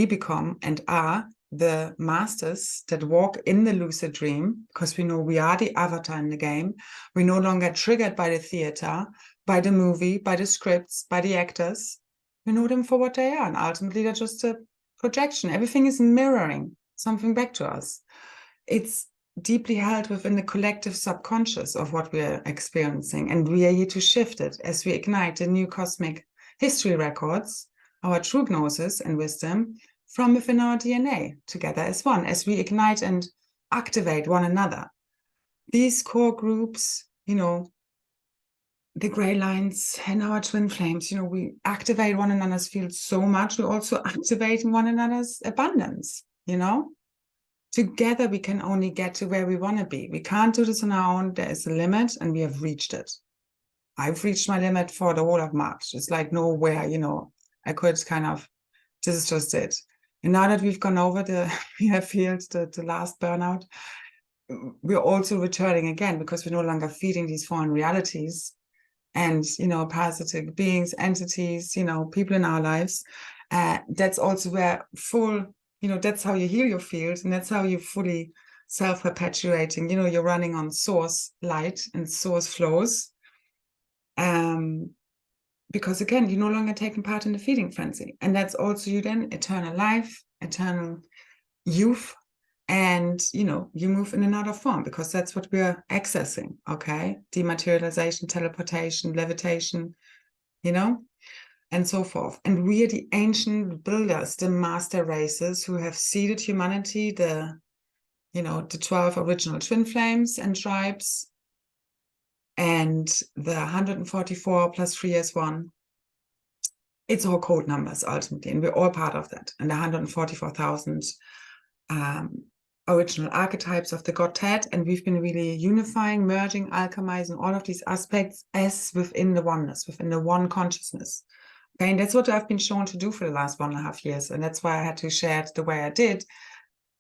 become and are the masters that walk in the lucid dream, because we know we are the avatar in the game. We're no longer triggered by the theater, by the movie, by the scripts, by the actors. We know them for what they are, and ultimately they're just a projection. Everything is mirroring something back to us. It's deeply held within the collective subconscious of what we're experiencing, and we are here to shift it as we ignite the new cosmic history records, our true gnosis and wisdom from within our DNA, together as one, as we ignite and activate one another. These core groups, you know, the gray lines and our twin flames, you know, we activate one another's field so much. We're also activating one another's abundance, you know. Together, we can only get to where we want to be. We can't do this on our own. There is a limit, and we have reached it. I've reached my limit for the whole of March. It's like nowhere, you know, I could kind of, this is just it. And now that we've gone over we have healed the last burnout, we're also returning again, because we're no longer feeding these foreign realities and, you know, parasitic beings, entities, you know, people in our lives. That's also where you know, that's how you heal your field, and that's how you fully self-perpetuating, you know, you're running on source light and source flows. Because again, you're no longer taking part in the feeding frenzy. And that's also you then, eternal life, eternal youth, and, you know, you move in another form, because that's what we're accessing, okay? Dematerialization, teleportation, levitation, you know? And so forth. And we are the ancient builders, the master races who have seeded humanity, you know, the 12 original twin flames and tribes, and the 144 plus 3 is 1. It's all code numbers ultimately, and we're all part of that. And the 144,000 original archetypes of the God Ted, and we've been really unifying, merging, alchemizing all of these aspects as within the oneness, within the one consciousness. Okay, and that's what I've been shown to do for the last 1.5 years. And that's why I had to share it the way I did,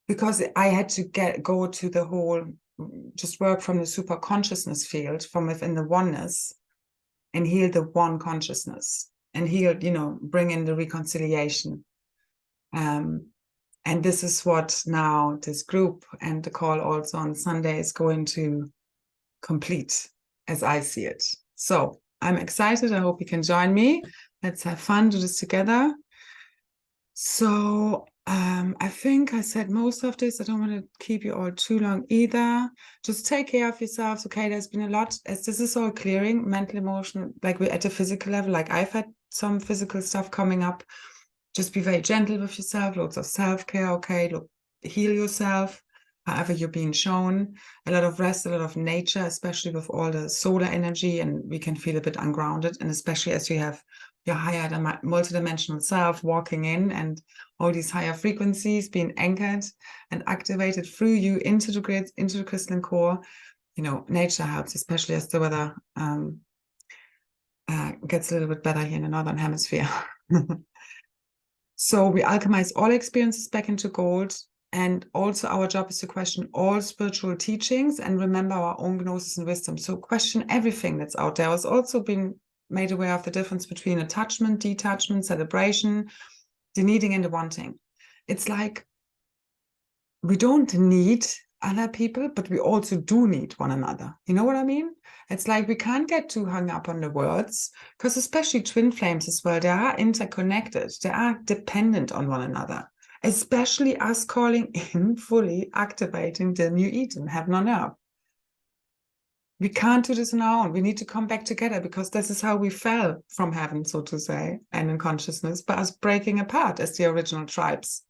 because I had to go to the whole, just work from the super consciousness field, from within the oneness, and heal the one consciousness, and heal, you know, bring in the reconciliation. And this is what now this group and the call also on Sunday is going to complete, as I see it. So I'm excited. I hope you can join me. Let's have fun, do this together. So I think I said most of this. I don't want to keep you all too long either. Just take care of yourselves. Okay, there's been a lot, as this is all clearing, mental, emotional, like we're at a physical level, like I've had some physical stuff coming up. Just be very gentle with yourself, lots of self-care, okay? Look, heal yourself. however you're being shown, a lot of rest, a lot of nature, especially with all the solar energy, and we can feel a bit ungrounded, and especially as you have your higher multidimensional self walking in and all these higher frequencies being anchored and activated through you into the grid, into the crystalline core. You know, nature helps, especially as the weather gets a little bit better here in the Northern Hemisphere. So we alchemize all experiences back into gold. And also our job is to question all spiritual teachings and remember our own gnosis and wisdom. So question everything that's out there. I was also being made aware of the difference between attachment, detachment, celebration, the needing and the wanting. It's like we don't need other people, but we also do need one another. You know what I mean? It's like we can't get too hung up on the words, because especially twin flames as well, they are interconnected. They are dependent on one another, especially us calling in, fully activating the new Eden, heaven on earth. We can't do this on our own. We need to come back together, because this is how we fell from heaven, so to say, and in consciousness, by us breaking apart as the original tribes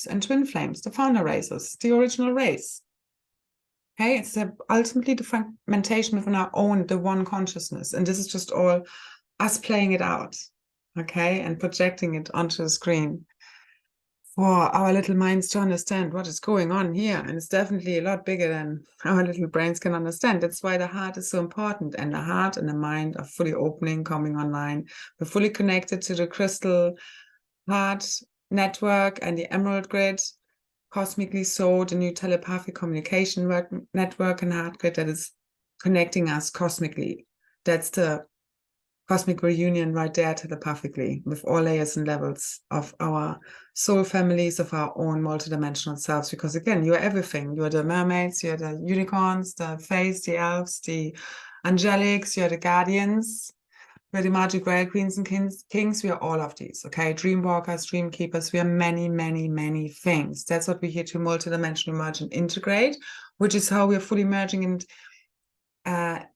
and twin flames, the founder races, the original race. Okay, it's ultimately the fragmentation within our own, the one consciousness. And this is just all us playing it out, okay, and projecting it onto the screen for our little minds to understand what is going on here. And it's definitely a lot bigger than our little brains can understand. That's why the heart is so important. And the heart and the mind are fully opening, coming online. We're fully connected to the crystal heart network and the emerald grid, cosmically so, the new telepathic communication network and heart grid that is connecting us cosmically. That's the cosmic reunion right there telepathically, with all layers and levels of our soul families, of our own multidimensional selves. Because again, you're everything. You're the mermaids, you're the unicorns, the fays, the elves, the angelics, you're the guardians, we're the magic grail queens and kings. We are all of these, okay? Dream walkers, dream keepers. We are many, many, many things. That's what we're here to multidimensionally merge and integrate, which is how we're fully merging and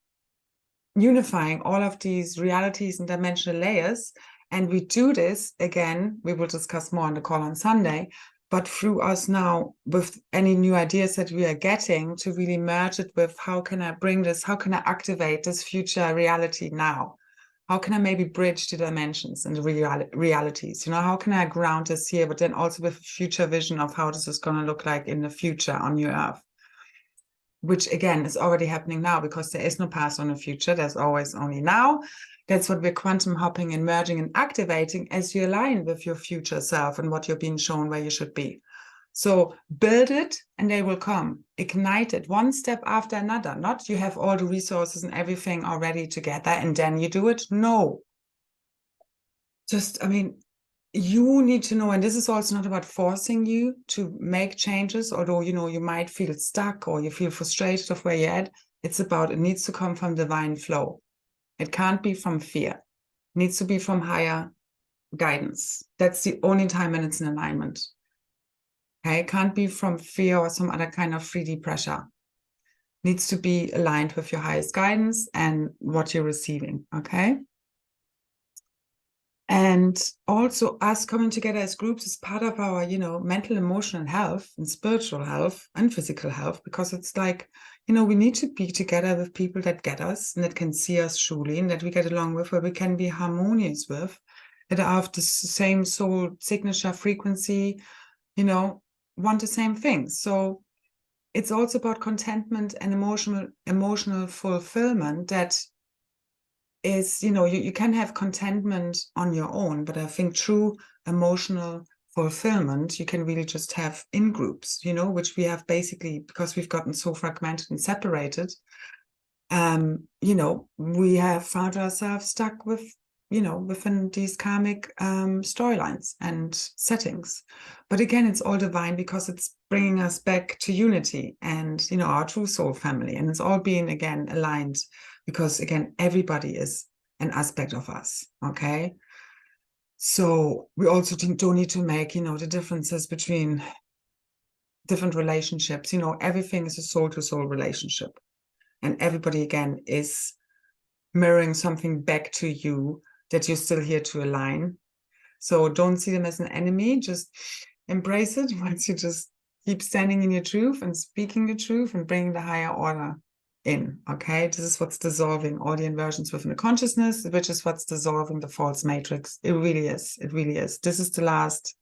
unifying all of these realities and dimensional layers. And we do this, again, we will discuss more on the call on Sunday, but through us now, with any new ideas that we are getting, to really merge it with, how can I bring this, how can I activate this future reality now? How can I maybe bridge the dimensions and the realities? You know, how can I ground this here, but then also with a future vision of how this is going to look like in the future on New Earth, which again is already happening now, because there is no past or no future. There's always only now. That's what we're quantum hopping and merging and activating as you align with your future self and what you're being shown where you should be. So build it and they will come. Ignite it one step after another. Not you have all the resources and everything already together and then you do it. No. Just, I mean, you need to know, and this is also not about forcing you to make changes, although, you know, you might feel stuck or you feel frustrated of where you're at. It's about, it needs to come from divine flow. It can't be from fear. It needs to be from higher guidance. That's the only time when it's in alignment. Okay, it can't be from fear or some other kind of 3D pressure. It needs to be aligned with your highest guidance and what you're receiving, okay? And also us coming together as groups is part of our, you know, mental, emotional health and spiritual health and physical health, because it's like, you know, we need to be together with people that get us and that can see us truly and that we get along with, where we can be harmonious with, that are of the same soul signature frequency, you know, want the same things. So it's also about contentment and emotional fulfillment. That is, you know, you can have contentment on your own, but I think true emotional fulfillment you can really just have in groups, you know, which we have basically, because we've gotten so fragmented and separated, you know, we have found ourselves stuck with, you know, within these karmic storylines and settings. But again, it's all divine, because it's bringing us back to unity and, you know, our true soul family. And it's all being, again, aligned, because, again, everybody is an aspect of us, okay? So we also don't need to make, you know, the differences between different relationships. You know, everything is a soul-to-soul relationship. And everybody, again, is mirroring something back to you that you're still here to align. So don't see them as an enemy. Just embrace it once you just keep standing in your truth and speaking the truth and bringing the higher order in, okay? This is what's dissolving all the inversions within the consciousness, which is what's dissolving the false matrix. It really is. It really is. This is the last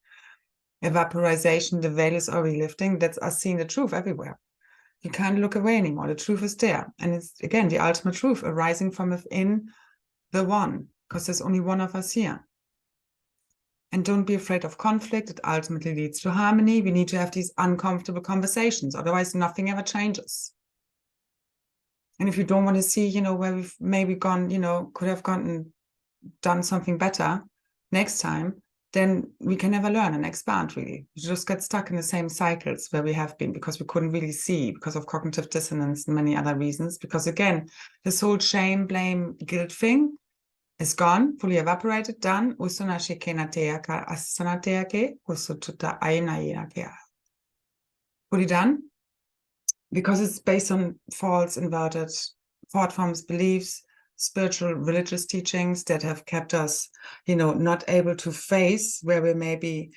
evaporization. The veil is already lifting. That's us seeing the truth everywhere. You can't look away anymore. The truth is there. And it's, again, the ultimate truth arising from within the one, because there's only one of us here. And don't be afraid of conflict. It ultimately leads to harmony. We need to have these uncomfortable conversations. Otherwise, nothing ever changes. And if you don't want to see, you know, where we've maybe gone, you know, could have gone and done something better next time, then we can never learn and expand, really. You just get stuck in the same cycles where we have been because we couldn't really see because of cognitive dissonance and many other reasons. Because again, this whole shame, blame, guilt thing is gone, fully evaporated, done. Fully done. Because it's based on false, inverted thought forms, beliefs, spiritual, religious teachings that have kept us, you know, not able to face where we maybe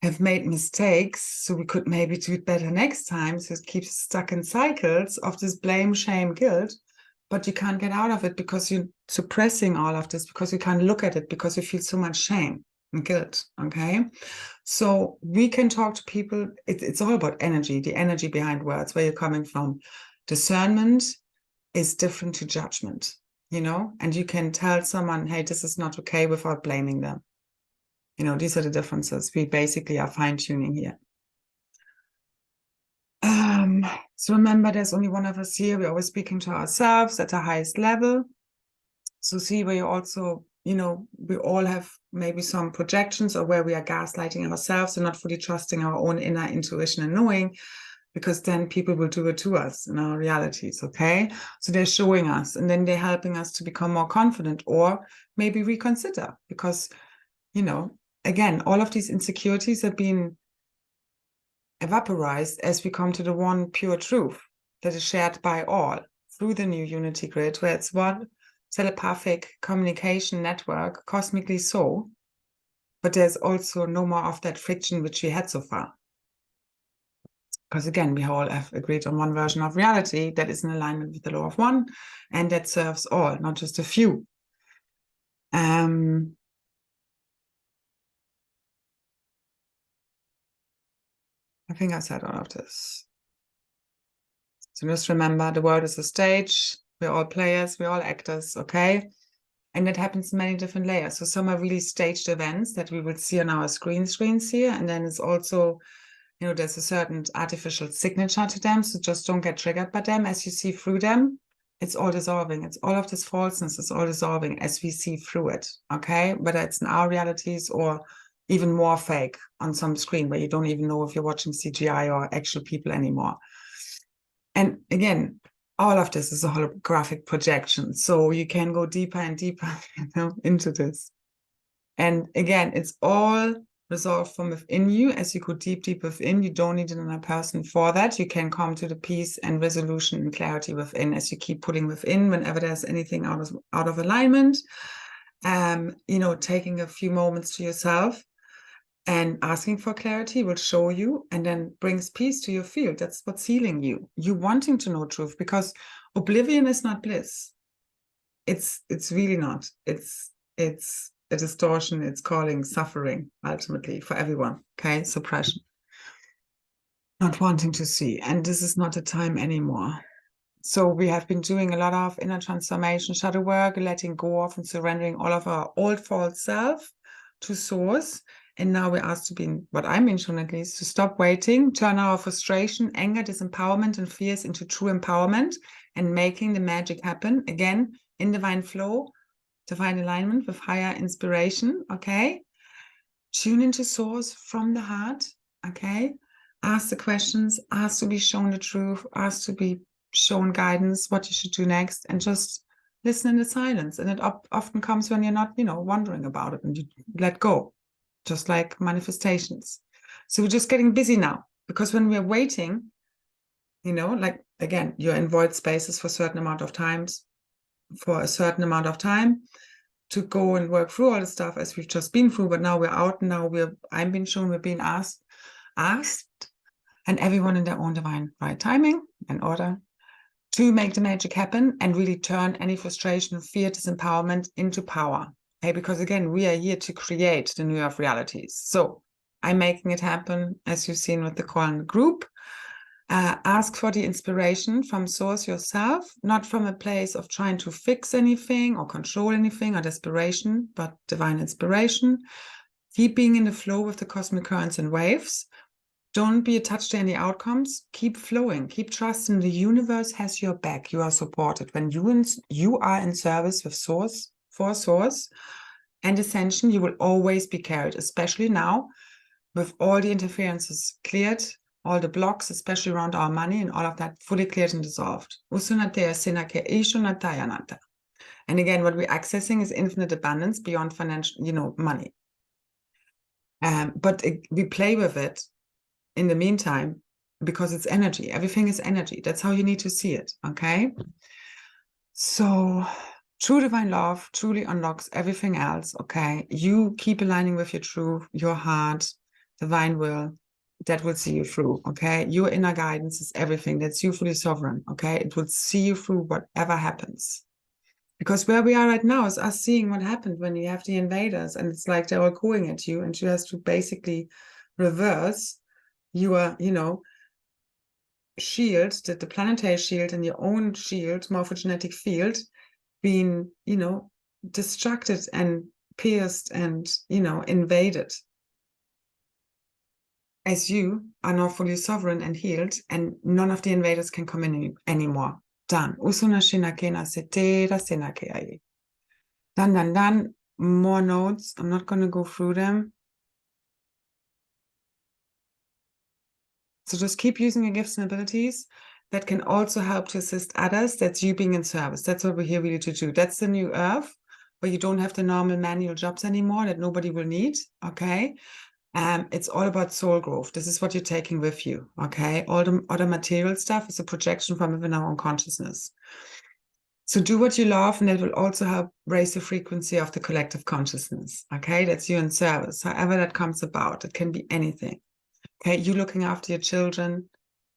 have made mistakes, so we could maybe do it better next time. So it keeps us stuck in cycles of this blame, shame, guilt, but you can't get out of it because you're suppressing all of this, because you can't look at it, because you feel so much shame and guilt, okay? So we can talk to people. It's all about energy, the energy behind words, where you're coming from. Discernment is different to judgment, you know, and you can tell someone, hey, this is not okay, without blaming them. You know, these are the differences. We basically are fine-tuning here. So remember, there's only one of us here. We're always speaking to ourselves at the highest level. So see where you also, you know, we all have maybe some projections, or where we are gaslighting ourselves and not fully trusting our own inner intuition and knowing, because then people will do it to us in our realities, okay? So they're showing us, and then they're helping us to become more confident, or maybe reconsider, because, you know, again, all of these insecurities are being evaporized as we come to the one pure truth that is shared by all through the new unity grid, where it's one telepathic communication network, cosmically so, but there's also no more of that friction which we had so far. Because again, we all have agreed on one version of reality that is in alignment with the law of one, and that serves all, not just a few. I think I said all of this. So just remember, the world is a stage. We're all players, we're all actors, okay? And that happens in many different layers. So some are really staged events that we will see on our screens here. And then it's also, you know, there's a certain artificial signature to them. So just don't get triggered by them. As you see through them, it's all dissolving. It's all of this falseness is all dissolving as we see through it, okay? Whether it's in our realities or even more fake on some screen where you don't even know if you're watching CGI or actual people anymore. And again, all of this is a holographic projection. So you can go deeper and deeper, you know, into this. And again, it's all resolved from within you. As you go deep, deep within, you don't need another person for that. You can come to the peace and resolution and clarity within as you keep putting within whenever there's anything out of alignment. You know, taking a few moments to yourself and asking for clarity will show you, and then brings peace to your field. That's what's healing you. You wanting to know truth, because oblivion is not bliss. It's really not. It's a distortion. It's calling suffering ultimately for everyone. Okay, suppression, not wanting to see, and this is not a time anymore. So we have been doing a lot of inner transformation, shadow work, letting go of and surrendering all of our old false self to source. And now we're asked to be, what I'm being shown at least, to stop waiting, turn our frustration, anger, disempowerment, and fears into true empowerment, and making the magic happen again in divine flow, divine alignment with higher inspiration. Okay, tune into source from the heart. Okay, ask the questions, ask to be shown the truth, ask to be shown guidance, what you should do next, and just listen in the silence. And it often comes when you're not, you know, wondering about it, and you let go. Just like manifestations. So we're just getting busy now, because when we're waiting, you know, like again, you're in void spaces for a certain amount of times, for a certain amount of time to go and work through all the stuff as we've just been through. But now we're out. Now I'm being shown, we're being asked, and everyone in their own divine right timing and order to make the magic happen and really turn any frustration, fear, disempowerment into power. Okay, because again, we are here to create the new earth realities. So I'm making it happen, as you've seen with the call in the group. Ask for the inspiration from source yourself, not from a place of trying to fix anything or control anything or desperation, but divine inspiration. Keep being in the flow with the cosmic currents and waves. Don't be attached to any outcomes. Keep flowing. Keep trusting the universe has your back. You are supported. When you are in service with source, for source and ascension, you will always be carried, especially now with all the interferences cleared, all the blocks, especially around our money and all of that fully cleared and dissolved. And again, what we're accessing is infinite abundance beyond financial, money. But we play with it in the meantime because it's energy. Everything is energy. That's how you need to see it, okay? So true divine love truly unlocks everything else, okay? You keep aligning with your truth, your heart, divine will, that will see you through, okay? Your inner guidance is everything. That's you fully sovereign, okay? It will see you through whatever happens. Because where we are right now is us seeing what happened when you have the invaders, and it's like they're all going at you, and she has to basically reverse your, shield, the planetary shield and your own shield, morphogenetic field, being, distracted and pierced and, invaded. As you are now fully sovereign and healed, and none of the invaders can come in anymore. Done. Done. More notes. I'm not going to go through them. So just keep using your gifts and abilities that can also help to assist others. That's you being in service. That's what we're here really to do. That's the new earth where you don't have the normal manual jobs anymore that nobody will need, okay? It's all about soul growth. This is what you're taking with you, okay? All the other material stuff is a projection from within our own consciousness. So do what you love, and that will also help raise the frequency of the collective consciousness, okay? That's you in service, however that comes about. It can be anything, okay? You looking after your children,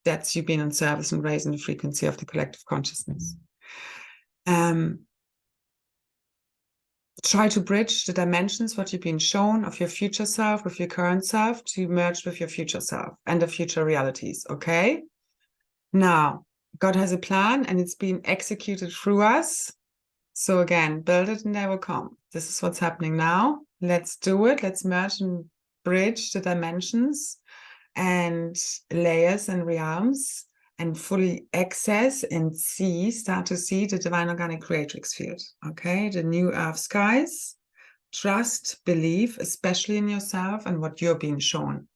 that's you being in service and raising the frequency of the collective consciousness. Try to bridge the dimensions, what you've been shown of your future self with your current self to merge with your future self and the future realities, okay? Now, God has a plan and it's being executed through us. So again, build it and they will come. This is what's happening now. Let's do it. Let's merge and bridge the dimensions and layers and realms and fully access and start to see the divine organic creatrix field, okay? The new earth skies. Trust, believe, especially in yourself and what you're being shown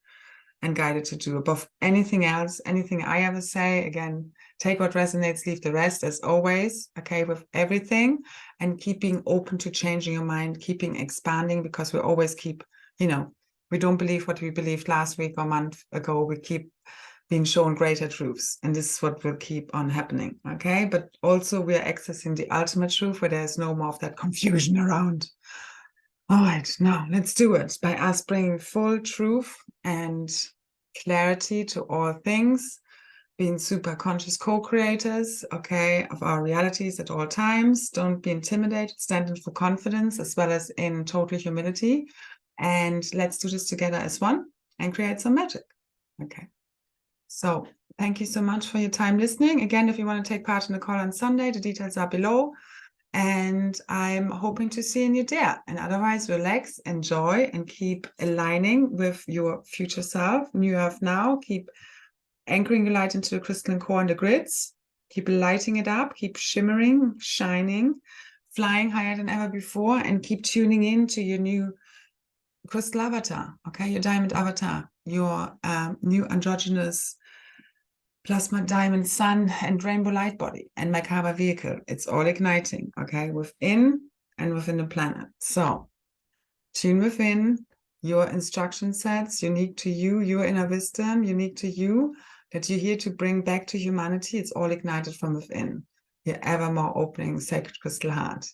and guided to do above anything else, anything I ever say. Again, take what resonates, leave the rest, as always, okay, with everything, and keep being open to changing your mind, keeping expanding, because we always keep, we don't believe what we believed last week or month ago. We keep being shown greater truths, and this is what will keep on happening, okay? But also we are accessing the ultimate truth where there's no more of that confusion around. All right, now let's do it by us bringing full truth and clarity to all things, being super conscious co-creators, okay, of our realities at all times. Don't be intimidated, stand in for confidence as well as in total humility. And let's do this together as one and create some magic, okay? So thank you so much for your time listening. Again, if you want to take part in the call on Sunday, the details are below. And I'm hoping to see you there. And otherwise, relax, enjoy, and keep aligning with your future self, new earth now. Keep anchoring your light into the crystalline core and the grids. Keep lighting it up. Keep shimmering, shining, flying higher than ever before, and keep tuning in to your new crystal avatar, okay? Your diamond avatar, your new androgynous plasma diamond sun and rainbow light body and Merkaba vehicle. It's all igniting, okay, within and within the planet. So tune within your instruction sets, unique to you, your inner wisdom, unique to you, that you're here to bring back to humanity. It's all ignited from within. Your ever more opening sacred crystal heart.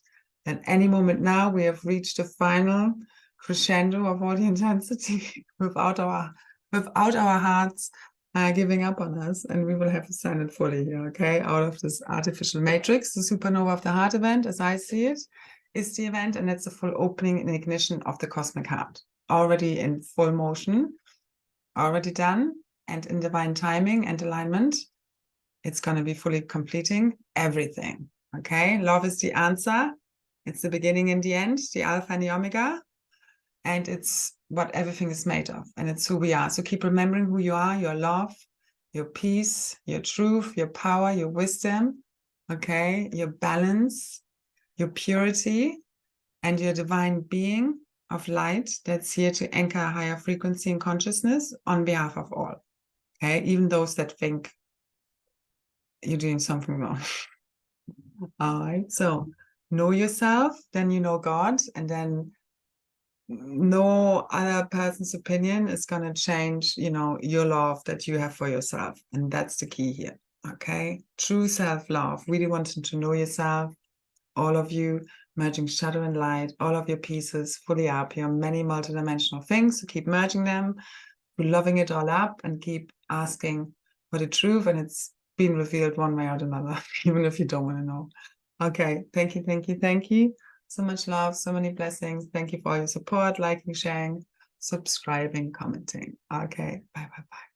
At any moment now, we have reached the final crescendo of all the intensity without our hearts giving up on us, and we will have to stand it fully here, okay? Out of this artificial matrix, the supernova of the heart event, as I see it, is the event, and it's the full opening and ignition of the cosmic heart, already in full motion, already done, and in divine timing and alignment, it's going to be fully completing everything, okay? Love is the answer. It's the beginning and the end, the alpha and the omega, and it's what everything is made of, and it's who we are. So keep remembering who you are, your love, your peace, your truth, your power, your wisdom, okay? Your balance, your purity, and your divine being of light that's here to anchor a higher frequency and consciousness on behalf of all, okay? Even those that think you're doing something wrong. All right, so know yourself, then you know God, and then no other person's opinion is going to change, your love that you have for yourself. And that's the key here, okay? True self-love, really wanting to know yourself, all of you, merging shadow and light, all of your pieces fully up, your many multidimensional things, so keep merging them, loving it all up, and keep asking for the truth, and it's been revealed one way or another, even if you don't want to know. Okay, thank you, thank you, thank you. So much love, so many blessings. Thank you for all your support, liking, sharing, subscribing, commenting. Okay, bye, bye, bye.